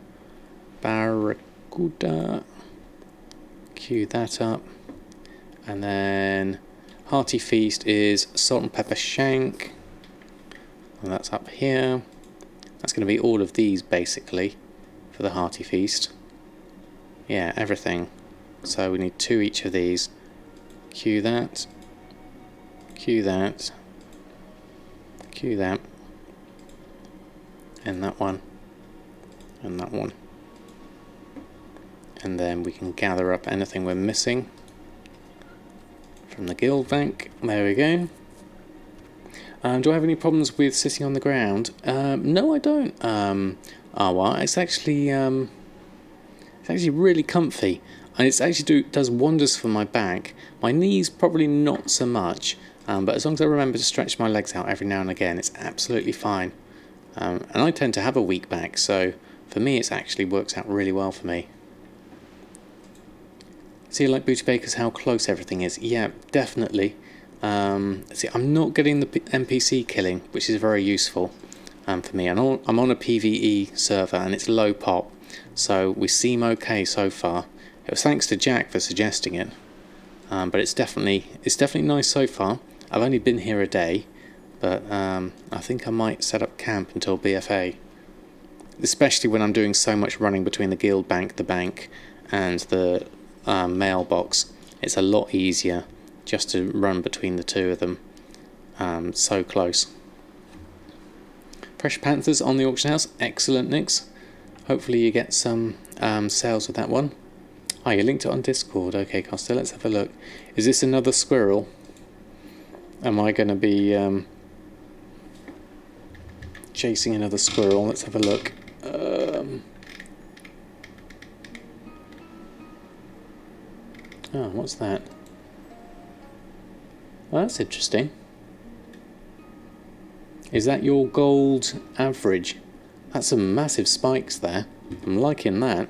Barracuda. Queue that up. And then Hearty Feast is Salt and Pepper Shank. And that's up here. That's going to be all of these basically for the Hearty Feast. Yeah, everything. So we need 2 each of these. Queue that. Queue that. Queue that. And that one. And that one. And then we can gather up anything we're missing from the guild bank. There we go. Do I have any problems with sitting on the ground? No, I don't. Well, it's actually really comfy, and it's actually does wonders for my back. My knees probably not so much, but as long as I remember to stretch my legs out every now and again, it's absolutely fine. And I tend to have a weak back, so for me, it actually works out really well for me. See, like Booty Bakers, how close everything is. Yeah, definitely. See, I'm not getting the NPC killing, which is very useful for me. I'm on a PvE server and it's low pop, so we seem okay so far. It was thanks to Jack for suggesting it, but it's definitely nice so far. I've only been here a day, but I think I might set up camp until BFA, especially when I'm doing so much running between the guild bank, the bank, and the mailbox. It's a lot easier just to run between the two of them. So close. Fresh Panthers on the auction house. Excellent, Nix. Hopefully you get some sales with that one. Oh, you linked it on Discord. Okay, Costa, let's have a look. Is this another squirrel? Am I going to be chasing another squirrel? Let's have a look. Oh, what's that? Well, that's interesting. Is that your gold average? That's some massive spikes there. I'm liking that.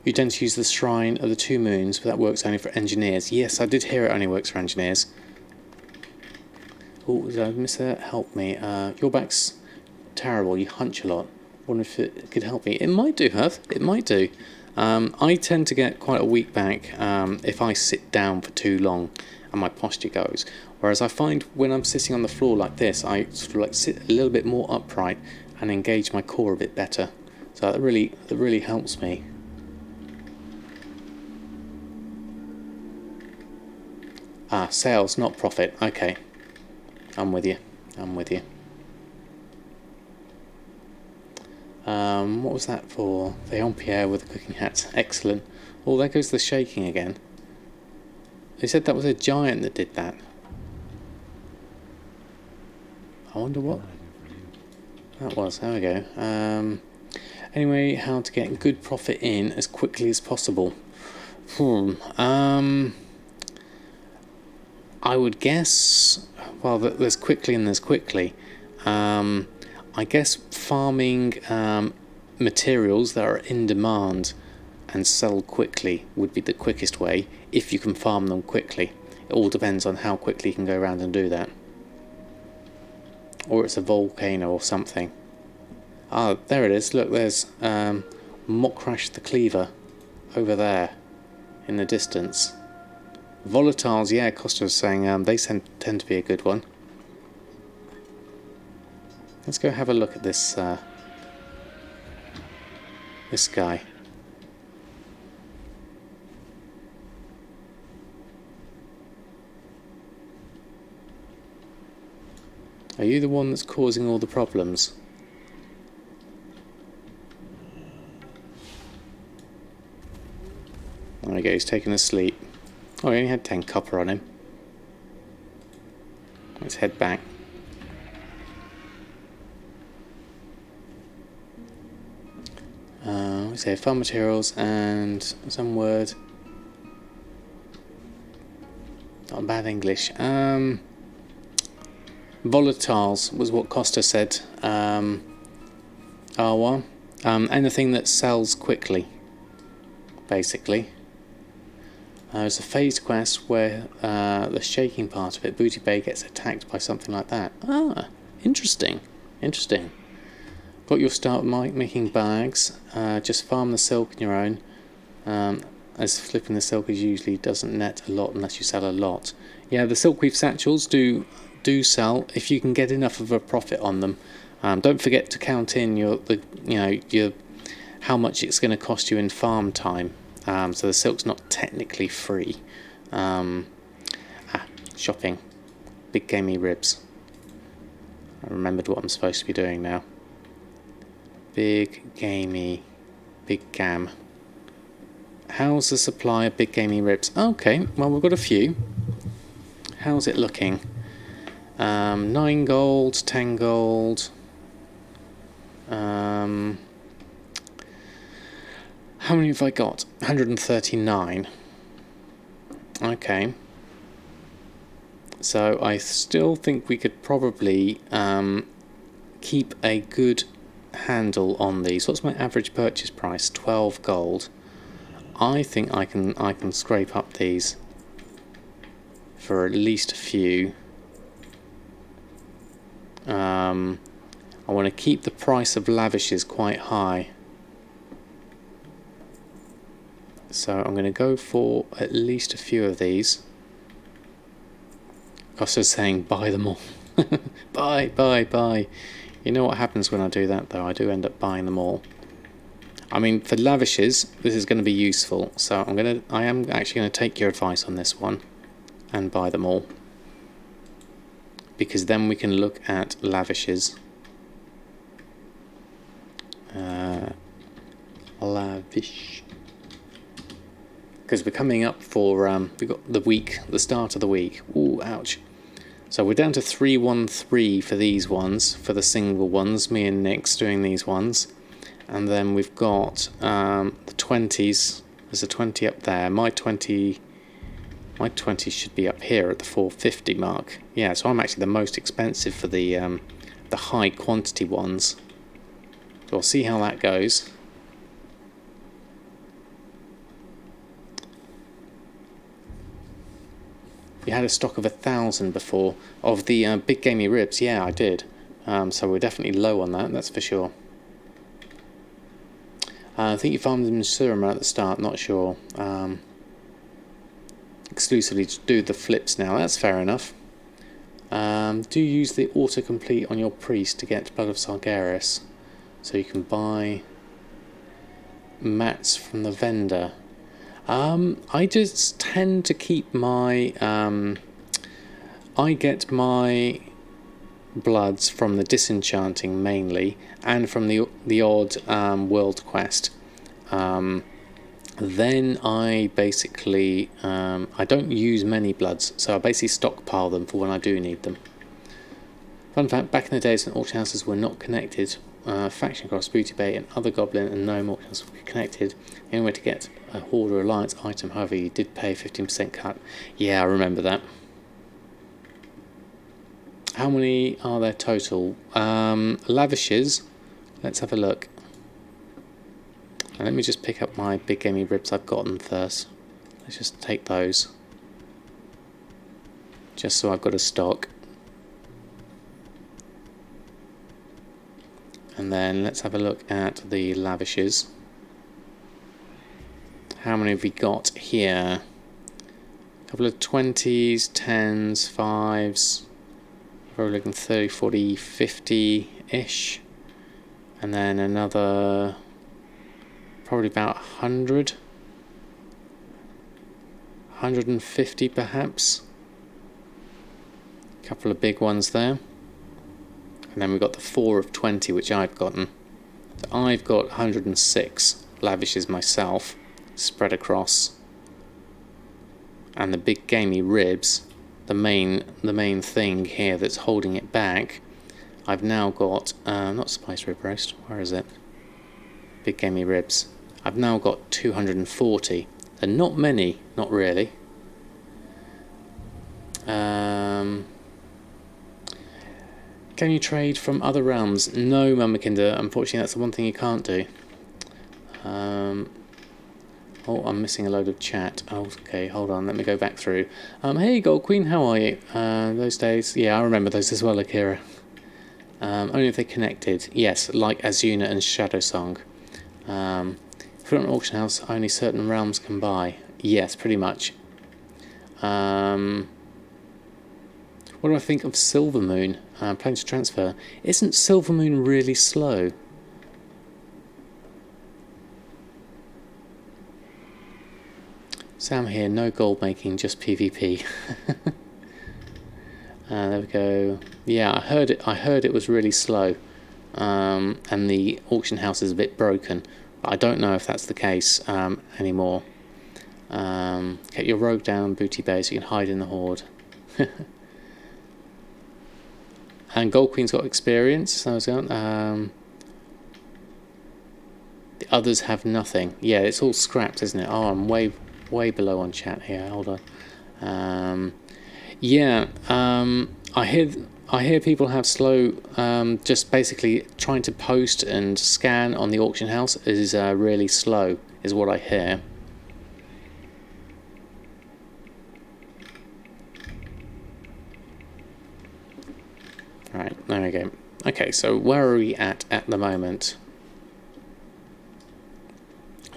You tend to use the Shrine of the Two Moons, but that works only for engineers. Yes, I did hear it only works for engineers. Oh, did I miss that? Help me. Your back's terrible. You hunch a lot. Wonder if it could help me. It might do, Herth. It might do. I tend to get quite a weak back if I sit down for too long and my posture goes. Whereas I find when I'm sitting on the floor like this, I sort of like sit a little bit more upright and engage my core a bit better. So that really helps me. Ah, sales, not profit. Okay. I'm with you. I'm with you. What was that for? The Ampere with the cooking hats. Excellent. Oh, there goes the shaking again. They said that was a giant that did that. I wonder what that was. There we go. Anyway, how to get good profit in as quickly as possible. I would guess, well, there's quickly and there's quickly. I guess farming materials that are in demand and sell quickly would be the quickest way, if you can farm them quickly. It all depends on how quickly you can go around and do that. Or it's a volcano or something. Ah, there it is. Look, there's Mokrash the Cleaver over there in the distance. Volatiles, yeah, Costa was saying they tend to be a good one. Let's go have a look at this this guy. Are you the one that's causing all the problems? There we go, he's taking a sleep. Oh, he only had 10 copper on him. Let's head back. What's here? Farm materials and some word. Not bad English. Volatiles was what Costa said. R1. Anything that sells quickly, basically. There's a phased quest where the shaking part of it, Booty Bay, gets attacked by something like that. Ah, interesting. Interesting. Got your start making bags. Just farm the silk on your own. As flipping the silk is usually doesn't net a lot unless you sell a lot. Yeah, the silkweave satchels do sell if you can get enough of a profit on them. Don't forget to count in your how much it's going to cost you in farm time. So the silk's not technically free. Shopping. Big gamey ribs. I remembered what I'm supposed to be doing now. Big gamey, big gam. How's the supply of big gamey ribs? Okay, well we've got a few. How's it looking? 9 gold, 10 gold. How many have I got? 139. Okay. So I still think we could probably keep a good handle on these. What's my average purchase price? 12 gold. I think I can scrape up these for at least a few. I want to keep the price of lavishes quite high. So I'm going to go for at least a few of these. Also saying buy them all. Buy. You know what happens when I do that though? I do end up buying them all. I mean, for lavishes, this is going to be useful. So I am actually going to take your advice on this one and buy them all. Because then we can look at lavishes. Lavish. Because we're coming up for, we've got the start of the week. Ooh, ouch. So we're down to 313 for these ones, for the single ones, me and Nick's doing these ones. And then we've got the 20s, there's a 20 up there, my 20 should be up here at the 450 mark. Yeah, so I'm actually the most expensive for the high quantity ones. So we'll see how that goes. You had a stock of 1,000 before of the big gamey ribs. Yeah, I did. So we're definitely low on that. That's for sure. I think you farmed them in Surima at the start. Not sure. Exclusively to do the flips now. That's fair enough. Do use the autocomplete on your priest to get Blood of Sargeras, so you can buy mats from the vendor. I just tend to keep my I get my bloods from the disenchanting mainly, and from the odd world quest. Then I basically I don't use many bloods, so I basically stockpile them for when I do need them. Fun fact: back in the days when auction houses were not connected, Faction Cross, Booty Bay, and other Goblin and Gnome auction houses were connected. The only way to get a Horde or Alliance item, however, you did pay a 15% cut. Yeah, I remember that. How many are there total? Lavishes. Let's have a look. And let me just pick up my big gamey ribs I've gotten first. Let's just take those. Just so I've got a stock. And then let's have a look at the lavishes. How many have we got here? A couple of 20s, 10s, 5s. Probably looking 30, 40, 50-ish. And then another, probably about 100. 150 perhaps. A couple of big ones there. And then we've got the 4 of 20, which I've gotten. So I've got 106 lavishes myself, spread across. And the big gamey ribs, the main thing here that's holding it back, I've now got, not spice rib roast, where is it? Big gamey ribs. I've now got 240. They're not many, not really. Can you trade from other realms? No, Mamakinda, unfortunately that's the one thing you can't do. Oh, I'm missing a load of chat. Oh, okay, hold on, let me go back through. Hey, Gold Queen, how are you? Those days, yeah, I remember those as well, Akira. Only if they connected. Yes, like Azuna and Shadowsong. If you're an auction house, only certain realms can buy. Yes, pretty much. What do I think of Silvermoon? Planning to transfer. Isn't Silvermoon really slow? Sam here, no gold making, just PvP. There we go. Yeah, I heard it was really slow, and the auction house is a bit broken. But I don't know if that's the case anymore. Get your rogue down, booty bay, so you can hide in the horde. And Gold Queen's got experience. So the others have nothing. Yeah, it's all scrapped, isn't it? Oh, I'm way below on chat here. Hold on. Yeah. I hear people have slow. Just basically trying to post and scan on the auction house is really slow. Is what I hear. Right, there we go. Okay, so where are we at the moment?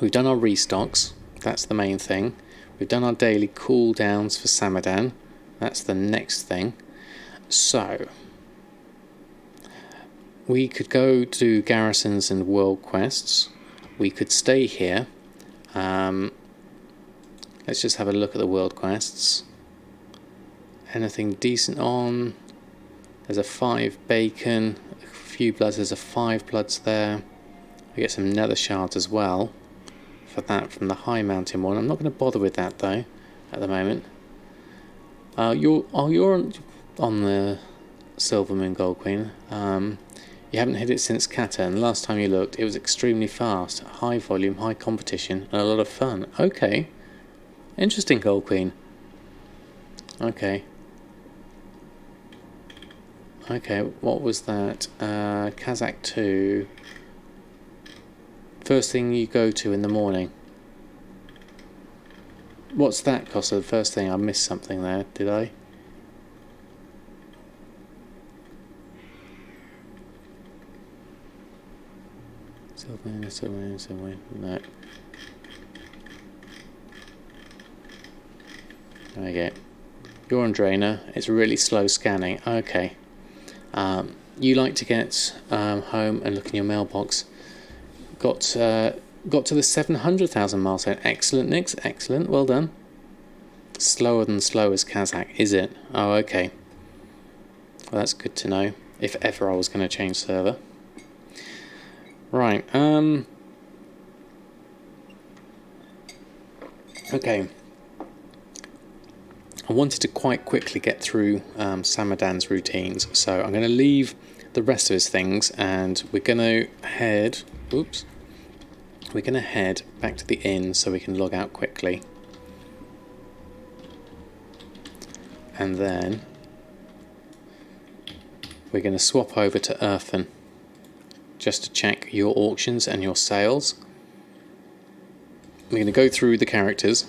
We've done our restocks. That's the main thing. We've done our daily cooldowns for Samadan. That's the next thing. So we could go to garrisons and world quests. We could stay here. Let's just have a look at the world quests. Anything decent on? There's a 5 bacon, a few bloods, there's a 5 bloods there. We get some nether shards as well for that from the high mountain one. I'm not going to bother with that though at the moment. You're on the Silvermoon, Gold Queen. You haven't hit it since Kata, and the last time you looked it was extremely fast, high volume, high competition, and a lot of fun. Okay, interesting, Gold Queen. Okay. Okay, what was that? Kazakh 2. First thing you go to in the morning. What's that cost of the first thing? I missed something there, did I? Silvermoon. No. There we go. You're on Drainer. It's really slow scanning. Okay. You like to get home and look in your mailbox. Got to the 700,000 milestone. Excellent, Nix. Excellent. Well done. Slower than slow as Kazakh, is it? Oh, okay. Well, that's good to know. If ever I was going to change server. Right. Okay. I wanted to quite quickly get through Samadan's routines, so I'm going to leave the rest of his things, and we're going to head. Oops. We're going to head back to the inn so we can log out quickly, and then we're going to swap over to Earthen just to check your auctions and your sales. We're going to go through the characters.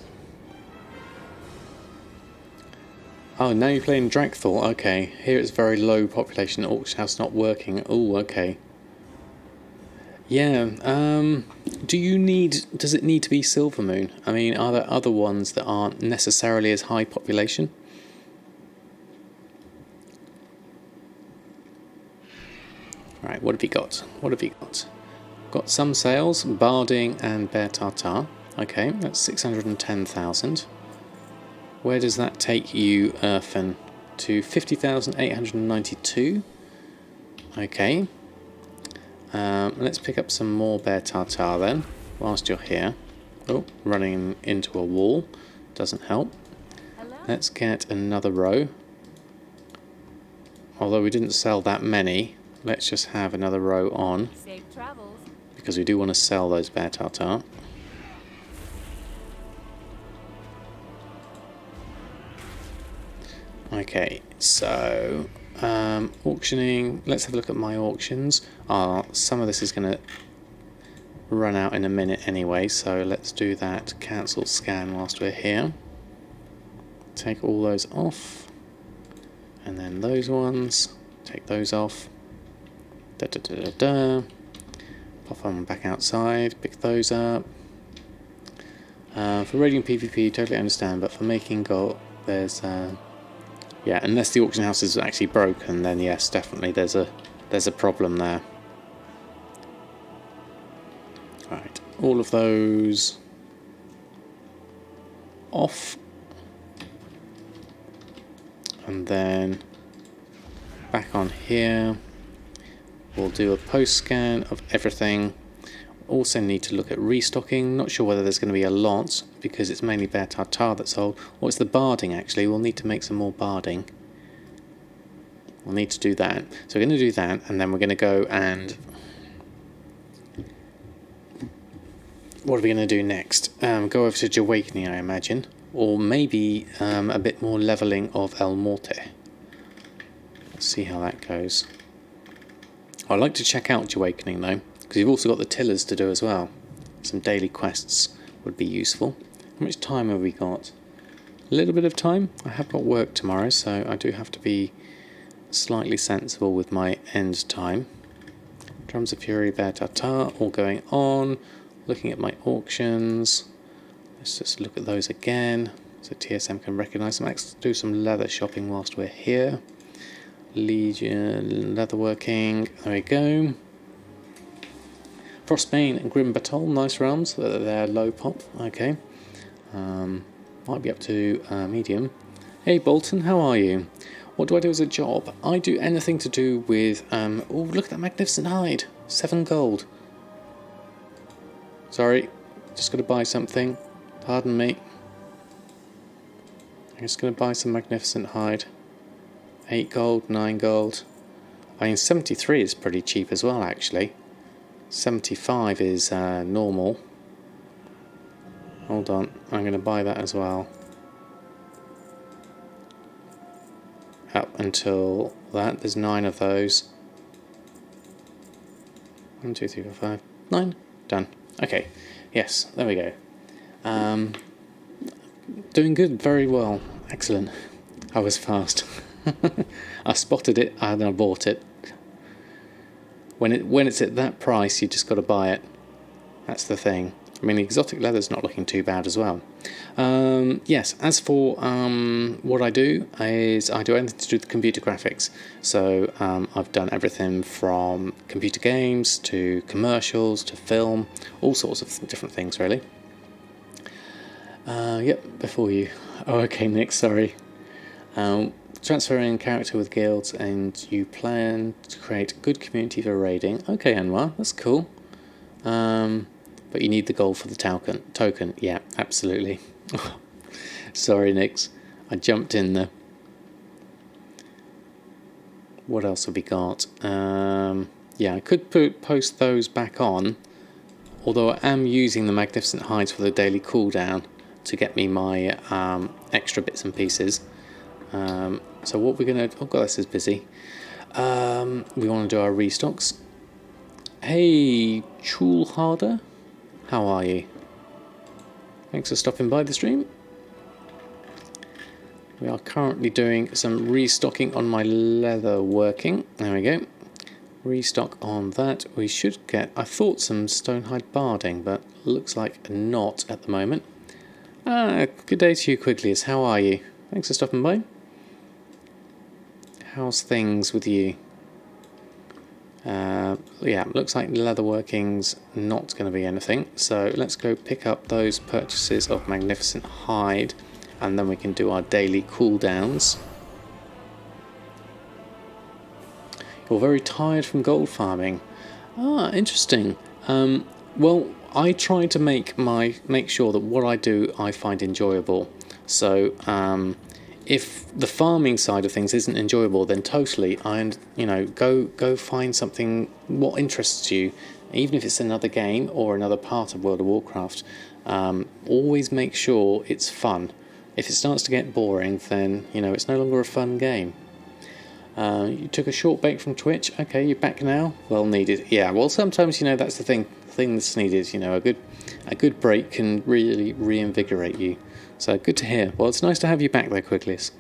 Oh, now you're playing Dragthor. Okay, here it's very low population. Auction house not working. Oh, okay. Yeah. Does it need to be Silvermoon? I mean, are there other ones that aren't necessarily as high population? Right. What have you got? What have you got? Got some sales. Barding and Bear Tartar. Okay, that's 610,000. Where does that take you, Earthen? To 50,892? Okay. Let's pick up some more bear tartar then, whilst you're here. Oh, running into a wall. Doesn't help. Hello? Let's get another row. Although we didn't sell that many, let's just have another row on. Safe travels. Because we do want to sell those bear tartar. Okay, so auctioning. Let's have a look at my auctions. Some of this is going to run out in a minute anyway, so let's do that. Cancel scan whilst we're here. Take all those off, and then those ones. Take those off. Da da da da da. Pop them back outside. Pick those up. For raiding PvP, totally understand, but for making gold, there's yeah, unless the auction house is actually broken, then yes, definitely there's a problem there. Right, all of those off, and then back on here. We'll do a post scan of everything. Also need to look at restocking. Not sure whether there's going to be a lot because it's mainly bear tartar that's sold. Or it's the barding actually. We'll need to make some more barding. We'll need to do that. So we're going to do that, and then we're going to go and... what are we going to do next? Go over to Awakening, I imagine. Or maybe a bit more levelling of El Morte. Let's see how that goes. I'd like to check out Awakening though, because you've also got the tillers to do as well. Some daily quests would be useful. How much time have we got? A little bit of time. I have got work tomorrow, so I do have to be slightly sensible with my end time. Drums of Fury, Bear Tartar, all going on. Looking at my auctions. Let's just look at those again, so TSM can recognise them. Let's do some leather shopping whilst we're here. Legion, leatherworking, there we go. Frostbane and Grim Batol, nice realms, they're low pop, okay. Might be up to medium. Hey Bolton, how are you? What do I do as a job? I do anything to do with, oh look at that magnificent hide, 7 gold. Sorry, just got to buy something, pardon me. I'm just going to buy some magnificent hide. 8 gold, 9 gold. I mean, 73 is pretty cheap as well, actually. 75 is normal. Hold on, I'm going to buy that as well. Up until that, there's 9 of those. 1, 2, 3, 4, 5, 9. Done. Okay, yes, there we go. Doing good, very well. Excellent. I was fast. I spotted it and then I bought it. When it's at that price, you just got to buy it. That's the thing. I mean, the exotic leather's not looking too bad as well. Yes, as for what I do is I do anything to do with computer graphics. So I've done everything from computer games to commercials to film, all sorts of different things really. Yep, before you. Oh, okay, Nick, sorry. Transferring character with guilds, and you plan to create a good community for raiding. Okay, Anwar, that's cool. But you need the gold for the token. Yeah, absolutely. Sorry, Nix. I jumped in there. What else have we got? Yeah, I could post those back on. Although I am using the Magnificent Hides for the daily cooldown to get me my extra bits and pieces. So what we're going to... oh god, this is busy. We want to do our restocks. Hey, Chulharder. How are you? Thanks for stopping by the stream. We are currently doing some restocking on my leather working. There we go. Restock on that. We should get... I thought some Stonehide barding, but looks like not at the moment. Good day to you, Quiglius. How are you? Thanks for stopping by. How's things with you? Yeah, looks like leatherworking's not going to be anything. So let's go pick up those purchases of Magnificent Hide, and then we can do our daily cooldowns. Or very tired from gold farming. Ah, interesting. Well, I try to make sure that what I do I find enjoyable. So if the farming side of things isn't enjoyable, then totally, go find something what interests you, even if it's another game or another part of World of Warcraft. Always make sure it's fun. If it starts to get boring, then it's no longer a fun game. You took a short break from Twitch. Okay, you're back now. Well needed. Yeah. Well, sometimes that's the thing that's needed. A good break can really reinvigorate you. So good to hear. Well, it's nice to have you back there, Quicklies.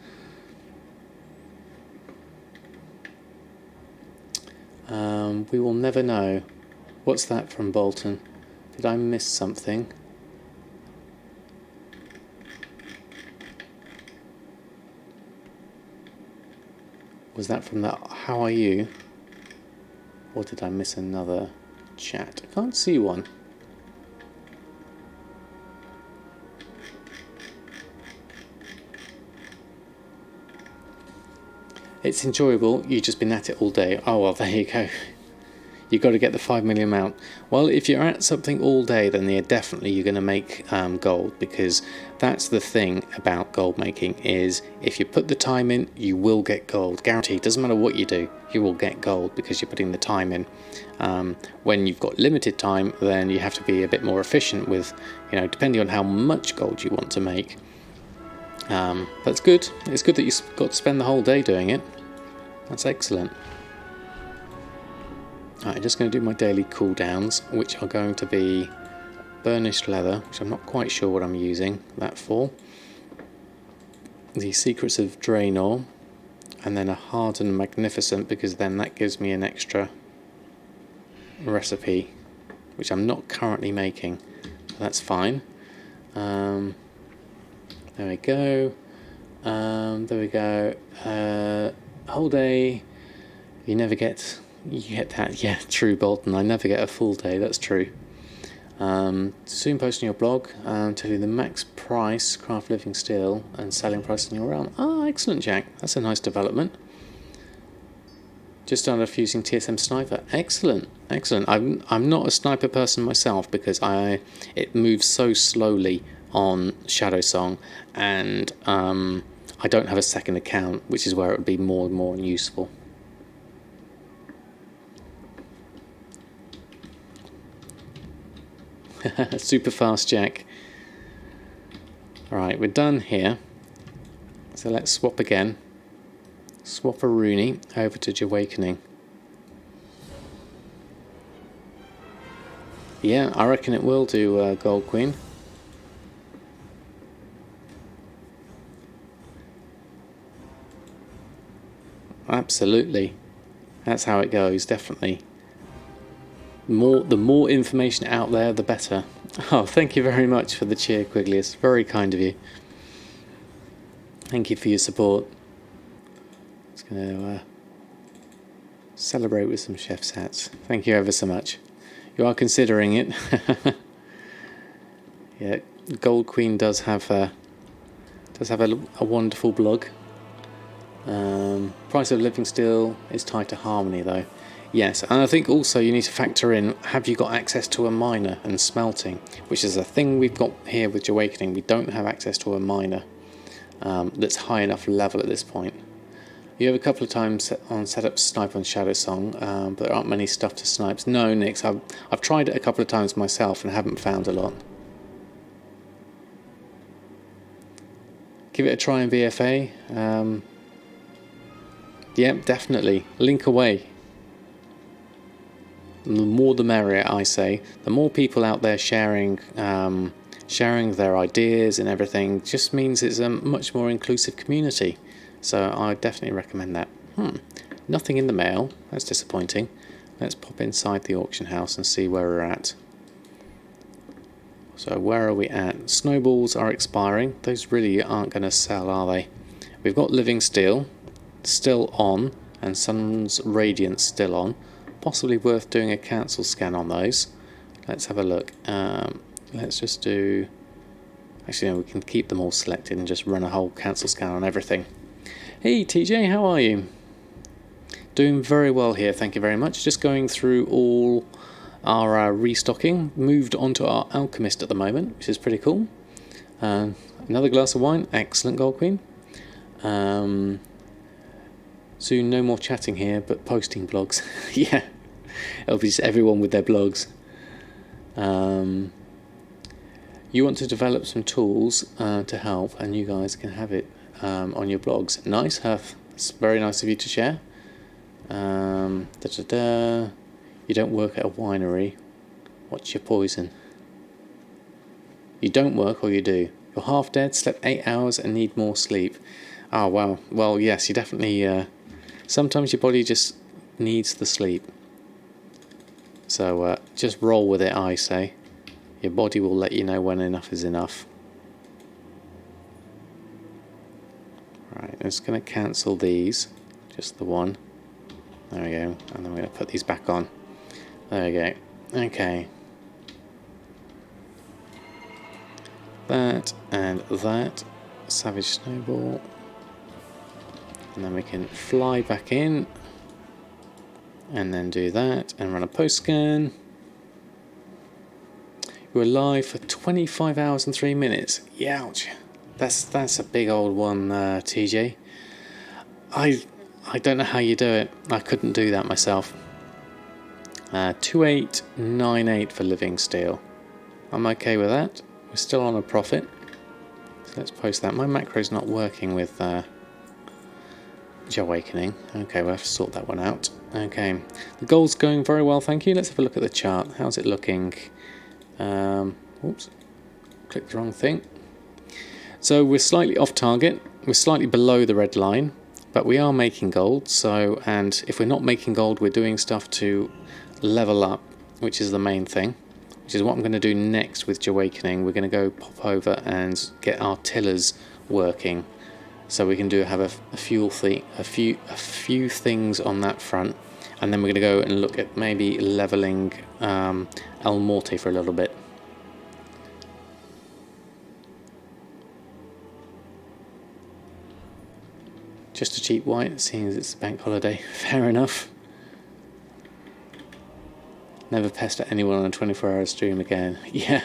We will never know. What's that from Bolton? Did I miss something? Was that from that how are you? Or did I miss another chat? I can't see one. It's enjoyable, you've just been at it all day. Oh well, there you go. You've got to get the 5 million mount. Well, if you're at something all day, then you're going to make gold, because that's the thing about gold making, is if you put the time in, you will get gold. Guaranteed. Doesn't matter what you do, you will get gold because you're putting the time in. When you've got limited time, then you have to be a bit more efficient with, depending on how much gold you want to make. But it's good. It's good that you got to spend the whole day doing it. That's excellent. Right, I'm just going to do my daily cooldowns, which are going to be burnished leather, which I'm not quite sure what I'm using that for. The Secrets of Draenor, and then a Hardened Magnificent, because then that gives me an extra recipe, which I'm not currently making. That's fine. There we go. There we go. Whole day. You get that. Yeah, true, Bolton. I never get a full day. That's true. Soon post on your blog. Tell you the max price, craft living steel, and selling price in your realm. Ah, excellent, Jack. That's a nice development. Just started fusing TSM sniper. Excellent. I'm not a sniper person myself because it moves so slowly on Shadow Song, and I don't have a second account, which is where it would be more and more useful. Super fast, Jack. Alright, we're done here. So let's swap again. Swap a Rooney over to Awakening. Yeah, I reckon it will do, Gold Queen. Absolutely. That's how it goes, definitely. The more information out there, the better. Oh, thank you very much for the cheer, Quiglius. Very kind of you. Thank you for your support. Just going to celebrate with some chef's hats. Thank you ever so much. You are considering it. Yeah, Gold Queen does have a wonderful blog. Price of living steel is tied to harmony, though. Yes, and I think also you need to factor in, have you got access to a miner and smelting, which is a thing we've got here with Awakening. We don't have access to a miner that's high enough level at this point. You have a couple of times on setup to snipe on Shadow Song, but there aren't many stuff to snipes. No, Nix, I've tried it a couple of times myself and haven't found a lot. Give it a try in VFA. Yep, definitely. Link away. The more the merrier, I say. The more people out there sharing their ideas and everything just means it's a much more inclusive community. So I definitely recommend that. Nothing in the mail. That's disappointing. Let's pop inside the auction house and see where we're at. So where are we at? Snowballs are expiring. Those really aren't going to sell, are they? We've got Living Steel still on, and Sun's Radiance still on. Possibly worth doing a cancel scan on those. Let's have a look. Let's just do... Actually, no, we can keep them all selected and just run a whole cancel scan on everything. Hey TJ, how are you? Doing very well here, thank you very much. Just going through all our restocking. Moved on to our Alchemist at the moment, which is pretty cool. Another glass of wine, excellent, Gold Queen. Soon no more chatting here, but posting blogs. Yeah, it'll be just everyone with their blogs. You want to develop some tools to help, and you guys can have it on your blogs. Nice, Huff. It's very nice of you to share. You don't work at a winery. What's your poison? You don't work, or you do? You're half dead, slept 8 hours, and need more sleep. Oh, wow. Well, yes, you definitely... sometimes your body just needs the sleep. So just roll with it, I say. Your body will let you know when enough is enough. Right, I'm just going to cancel these. Just the one. There we go. And then we're going to put these back on. There we go. Okay. That and that. Savage Snowball. And then we can fly back in. And then do that. And run a post scan. We're live for 25 hours and 3 minutes. Youch. That's a big old one, TJ. I don't know how you do it. I couldn't do that myself. 2898 for living steel. I'm okay with that. We're still on a profit. So let's post that. My macro's not working with Awakening. Okay, we'll have to sort that one out. Okay. The gold's going very well, thank you. Let's have a look at the chart. How's it looking? Oops. Clicked the wrong thing. So we're slightly off target. We're slightly below the red line. But we are making gold, and if we're not making gold, we're doing stuff to level up, which is the main thing, which is what I'm going to do next with Awakening. We're going to go pop over and get our tillers working, so we can have a few things on that front, and then we're going to go and look at maybe leveling El Morte for a little bit. Just a cheap white, seeing as it's a bank holiday. Fair enough. Never pester anyone on a 24-hour stream again. Yeah,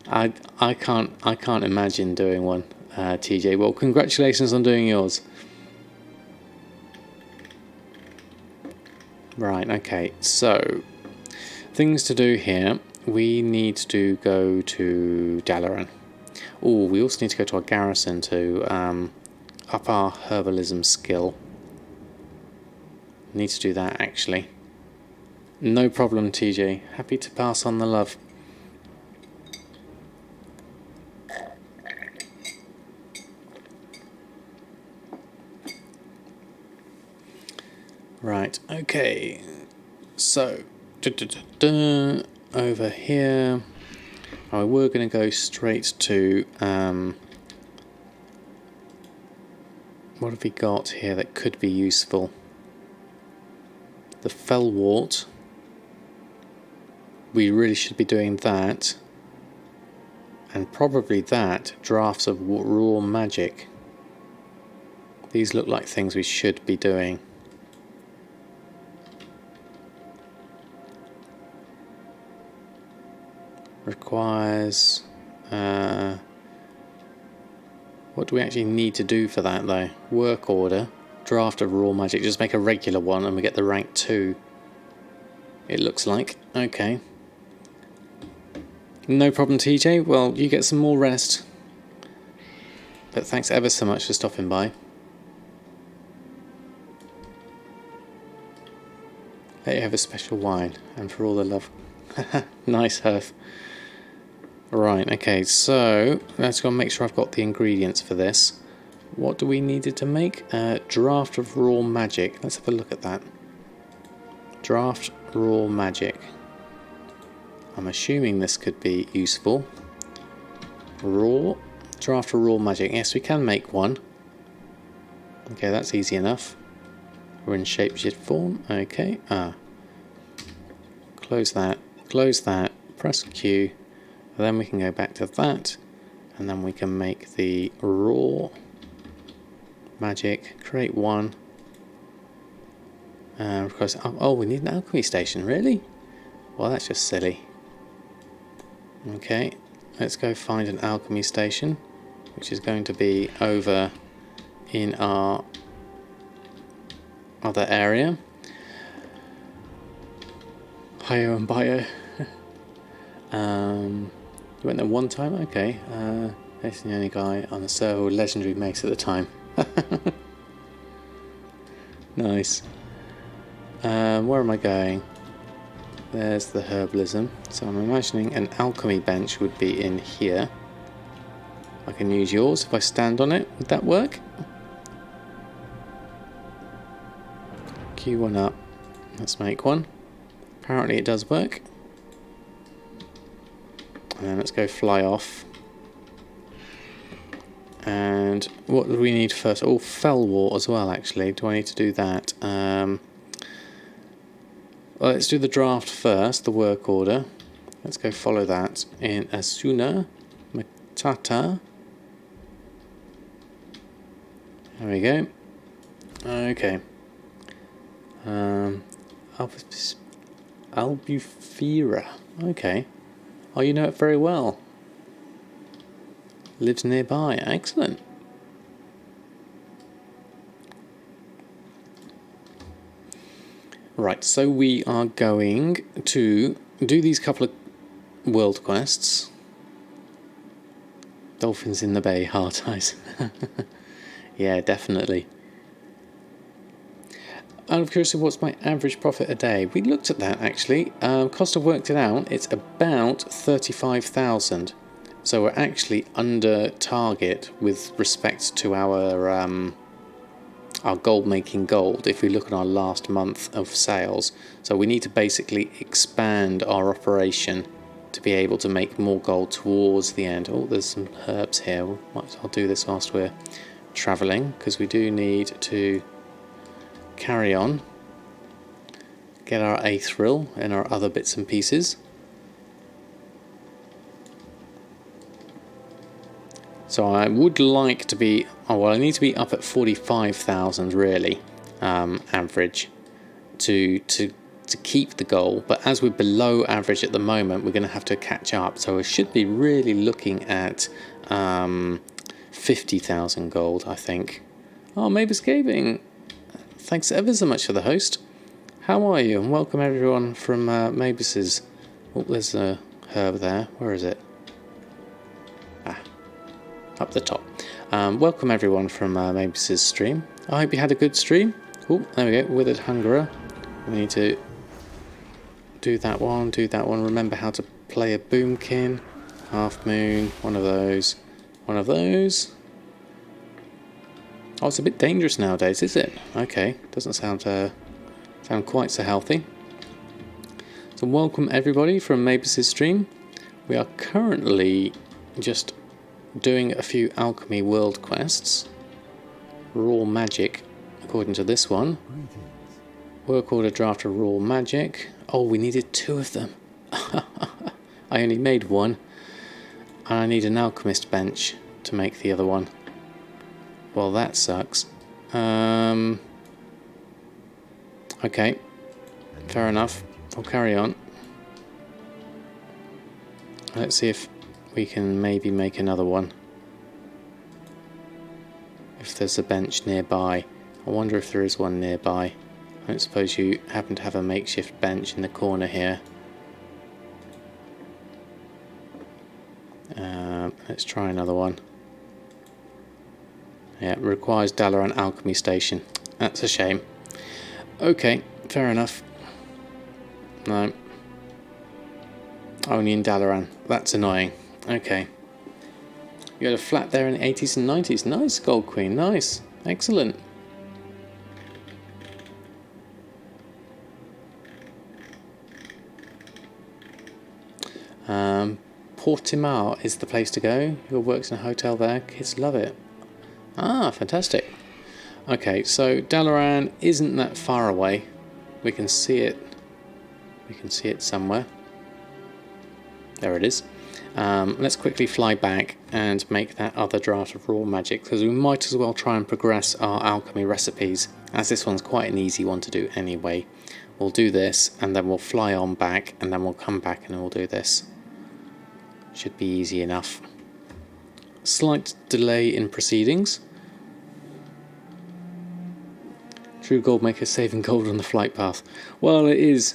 I can't imagine doing one, TJ. Well, congratulations on doing yours. Right. Okay. So things to do here. We need to go to Dalaran. Oh, we also need to go to our garrison to up our herbalism skill. Need to do that actually. No problem, TJ. Happy to pass on the love. Right, okay. So, over here. Oh, we're going to go straight to what have we got here that could be useful? The Fellwort. We really should be doing that. And probably that. Drafts of raw magic. These look like things we should be doing. Requires... what do we actually need to do for that though? Work order, draft of raw magic, just make a regular one and we get the rank 2. It looks like. Okay. No problem, TJ. Well, you get some more rest. But thanks ever so much for stopping by. Let you have a special wine, and for all the love. Nice, Herf. Right, okay, so let's go and make sure I've got the ingredients for this. What do we need it to make? Draft of raw magic. Let's have a look at that. Draft raw magic. I'm assuming this could be useful. Raw. Draft of raw magic. Yes, we can make one. Okay, that's easy enough. We're in shapeshift form. Okay. Close that. Close that. Press Q. Then we can go back to that, and then we can make the raw magic, create one, Of course, oh, we need an alchemy station, really? Well, that's just silly. Okay, let's go find an alchemy station, which is going to be over in our other area. Hio and Bio. You went there one time? Okay. That's the only guy on the server with legendary mace at the time. Nice. Where am I going? There's the herbalism. So I'm imagining an alchemy bench would be in here. I can use yours if I stand on it. Would that work? Queue one up. Let's make one. Apparently it does work. And then let's go fly off. And what do we need first? Oh, Fell War as well, actually. Do I need to do that? Well, let's do the draft first, the work order. Let's go follow that in Asuna Matata. There we go. Okay. Albufera. Okay. Oh, you know it very well. Lives nearby. Excellent. Right, so we are going to do these couple of world quests. Dolphins in the bay, heart eyes. Yeah, definitely. Out of curiosity, what's my average profit a day? We looked at that actually. Cost of worked it out. It's about 35,000. So we're actually under target with respect to our gold making gold. If we look at our last month of sales, so we need to basically expand our operation to be able to make more gold towards the end. Oh, there's some herbs here. We might as well do this whilst we're travelling, because we do need to carry on, get our Aethril and our other bits and pieces. So I would like to be, oh well, I need to be up at 45,000 really, average, to keep the goal. But as we're below average at the moment, we're going to have to catch up. So we should be really looking at 50,000 gold, I think. Oh, Mavis Gaming, thanks ever so much for the host. How are you? And welcome everyone from Mavis's. Oh, there's a herb there. Where is it? Up the top. Welcome everyone from Mavis's stream. I hope you had a good stream. Oh, there we go. Withered Hungerer. We need to do that one. Remember how to play a boomkin. Half moon. One of those. One of those. Oh, it's a bit dangerous nowadays, is it? Okay, doesn't sound quite so healthy. So welcome everybody from Mavis's stream. We are currently just doing a few alchemy world quests. Raw magic, according to this one. Work order draft of raw magic. Oh, we needed 2 of them. I only made one. And I need an alchemist bench to make the other one. Well, that sucks. Okay, fair enough. I'll carry on. Let's see if we can maybe make another one. If there's a bench nearby. I wonder if there is one nearby. I don't suppose you happen to have a makeshift bench in the corner here. Let's try another one. Yeah, it requires Dalaran Alchemy Station. That's a shame. Okay, fair enough. No. Only in Dalaran. That's annoying. Okay. You had a flat there in the 80s and 90s. Nice, Gold Queen. Nice. Excellent. Portimao is the place to go. Your works in a hotel there. Kids love it. Ah, fantastic. Okay, so Dalaran isn't that far away. We can see it. We can see it somewhere. There it is. Let's quickly fly back and make that other draft of raw magic, because we might as well try and progress our alchemy recipes, as this one's quite an easy one to do anyway. We'll do this and then we'll fly on back, and then we'll come back and we'll do this. Should be easy enough. Slight delay in proceedings. True Goldmaker saving gold on the flight path. Well, it is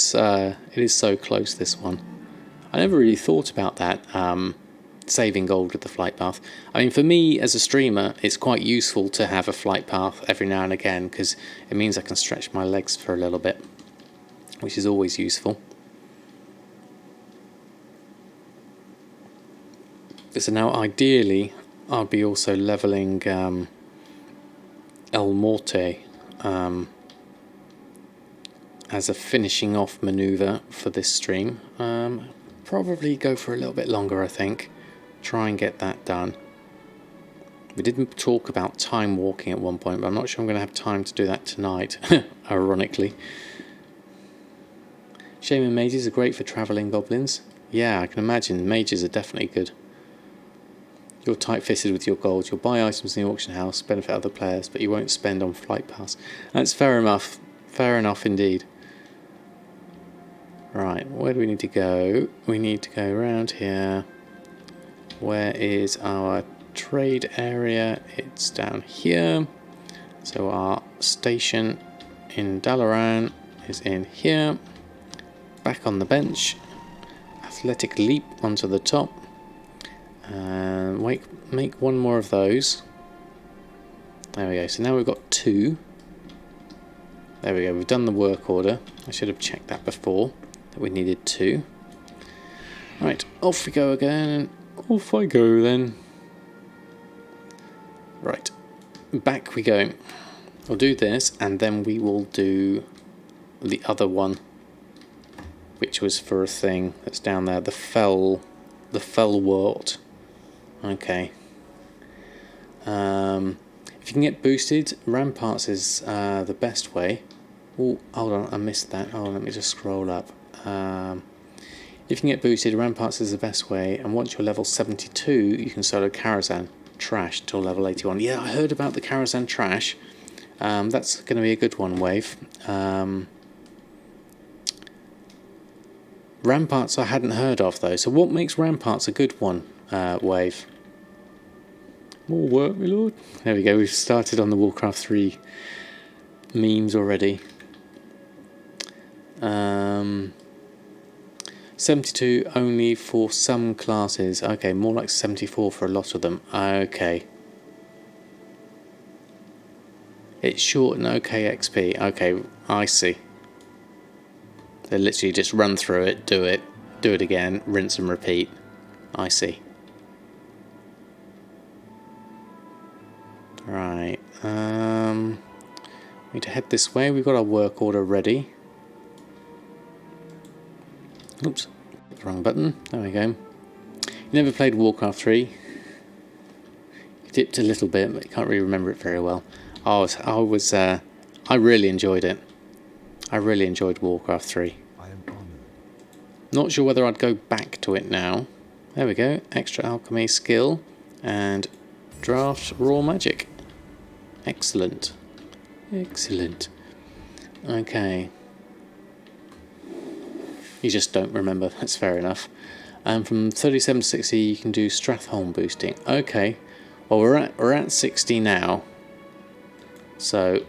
so close, this one. I never really thought about that, saving gold with the flight path. I mean, for me as a streamer, it's quite useful to have a flight path every now and again, because it means I can stretch my legs for a little bit, which is always useful. So now, ideally, I'll be also leveling El Morte as a finishing off manoeuvre for this stream. Probably go for a little bit longer, I think. Try and get that done. We didn't talk about time walking at one point, but I'm not sure I'm going to have time to do that tonight, ironically. Shaman mages are great for travelling goblins. Yeah, I can imagine. Mages are definitely good. You're tight-fisted with your gold. You'll buy items in the auction house, benefit other players, but you won't spend on flight pass. That's fair enough. Fair enough indeed. Right, where do we need to go? We need to go around here. Where is our trade area? It's down here. So our station in Dalaran is in here. Back on the bench. Athletic leap onto the top. And make one more of those. There we go. So now we've got 2. There we go. We've done the work order. I should have checked that before, that we needed 2. Right, off we go again. Off I go then. Right, back we go. We'll do this, and then we will do the other one, which was for a thing that's down there. The Fellwort. Okay. If you can get boosted, Ramparts is the best way. Oh, hold on, I missed that. Oh, let me just scroll up. If you can get boosted, Ramparts is the best way, and once you're level 72, you can solo Karazhan Trash till level 81. Yeah, I heard about the Karazhan Trash. That's going to be a good one, Wave. Ramparts I hadn't heard of, though. So what makes Ramparts a good one, Wave? More work, my lord. There we go, we've started on the Warcraft 3 memes already. 72 only for some classes. Okay, more like 74 for a lot of them. Okay. It's short and okay XP. Okay, I see. They literally just run through it, do it again, rinse and repeat. I see. Right. We need to head this way. We've got our work order ready. Oops, wrong button. There we go. You never played Warcraft 3. You dipped a little bit, but you can't really remember it very well. I really enjoyed it. I really enjoyed Warcraft 3. Not sure whether I'd go back to it now. There we go. Extra alchemy skill and draft raw magic. Excellent. Excellent. Okay. You just don't remember. That's fair enough. And from 37 to 60, you can do Stratholme boosting. Okay. Well, we're at 60 now. So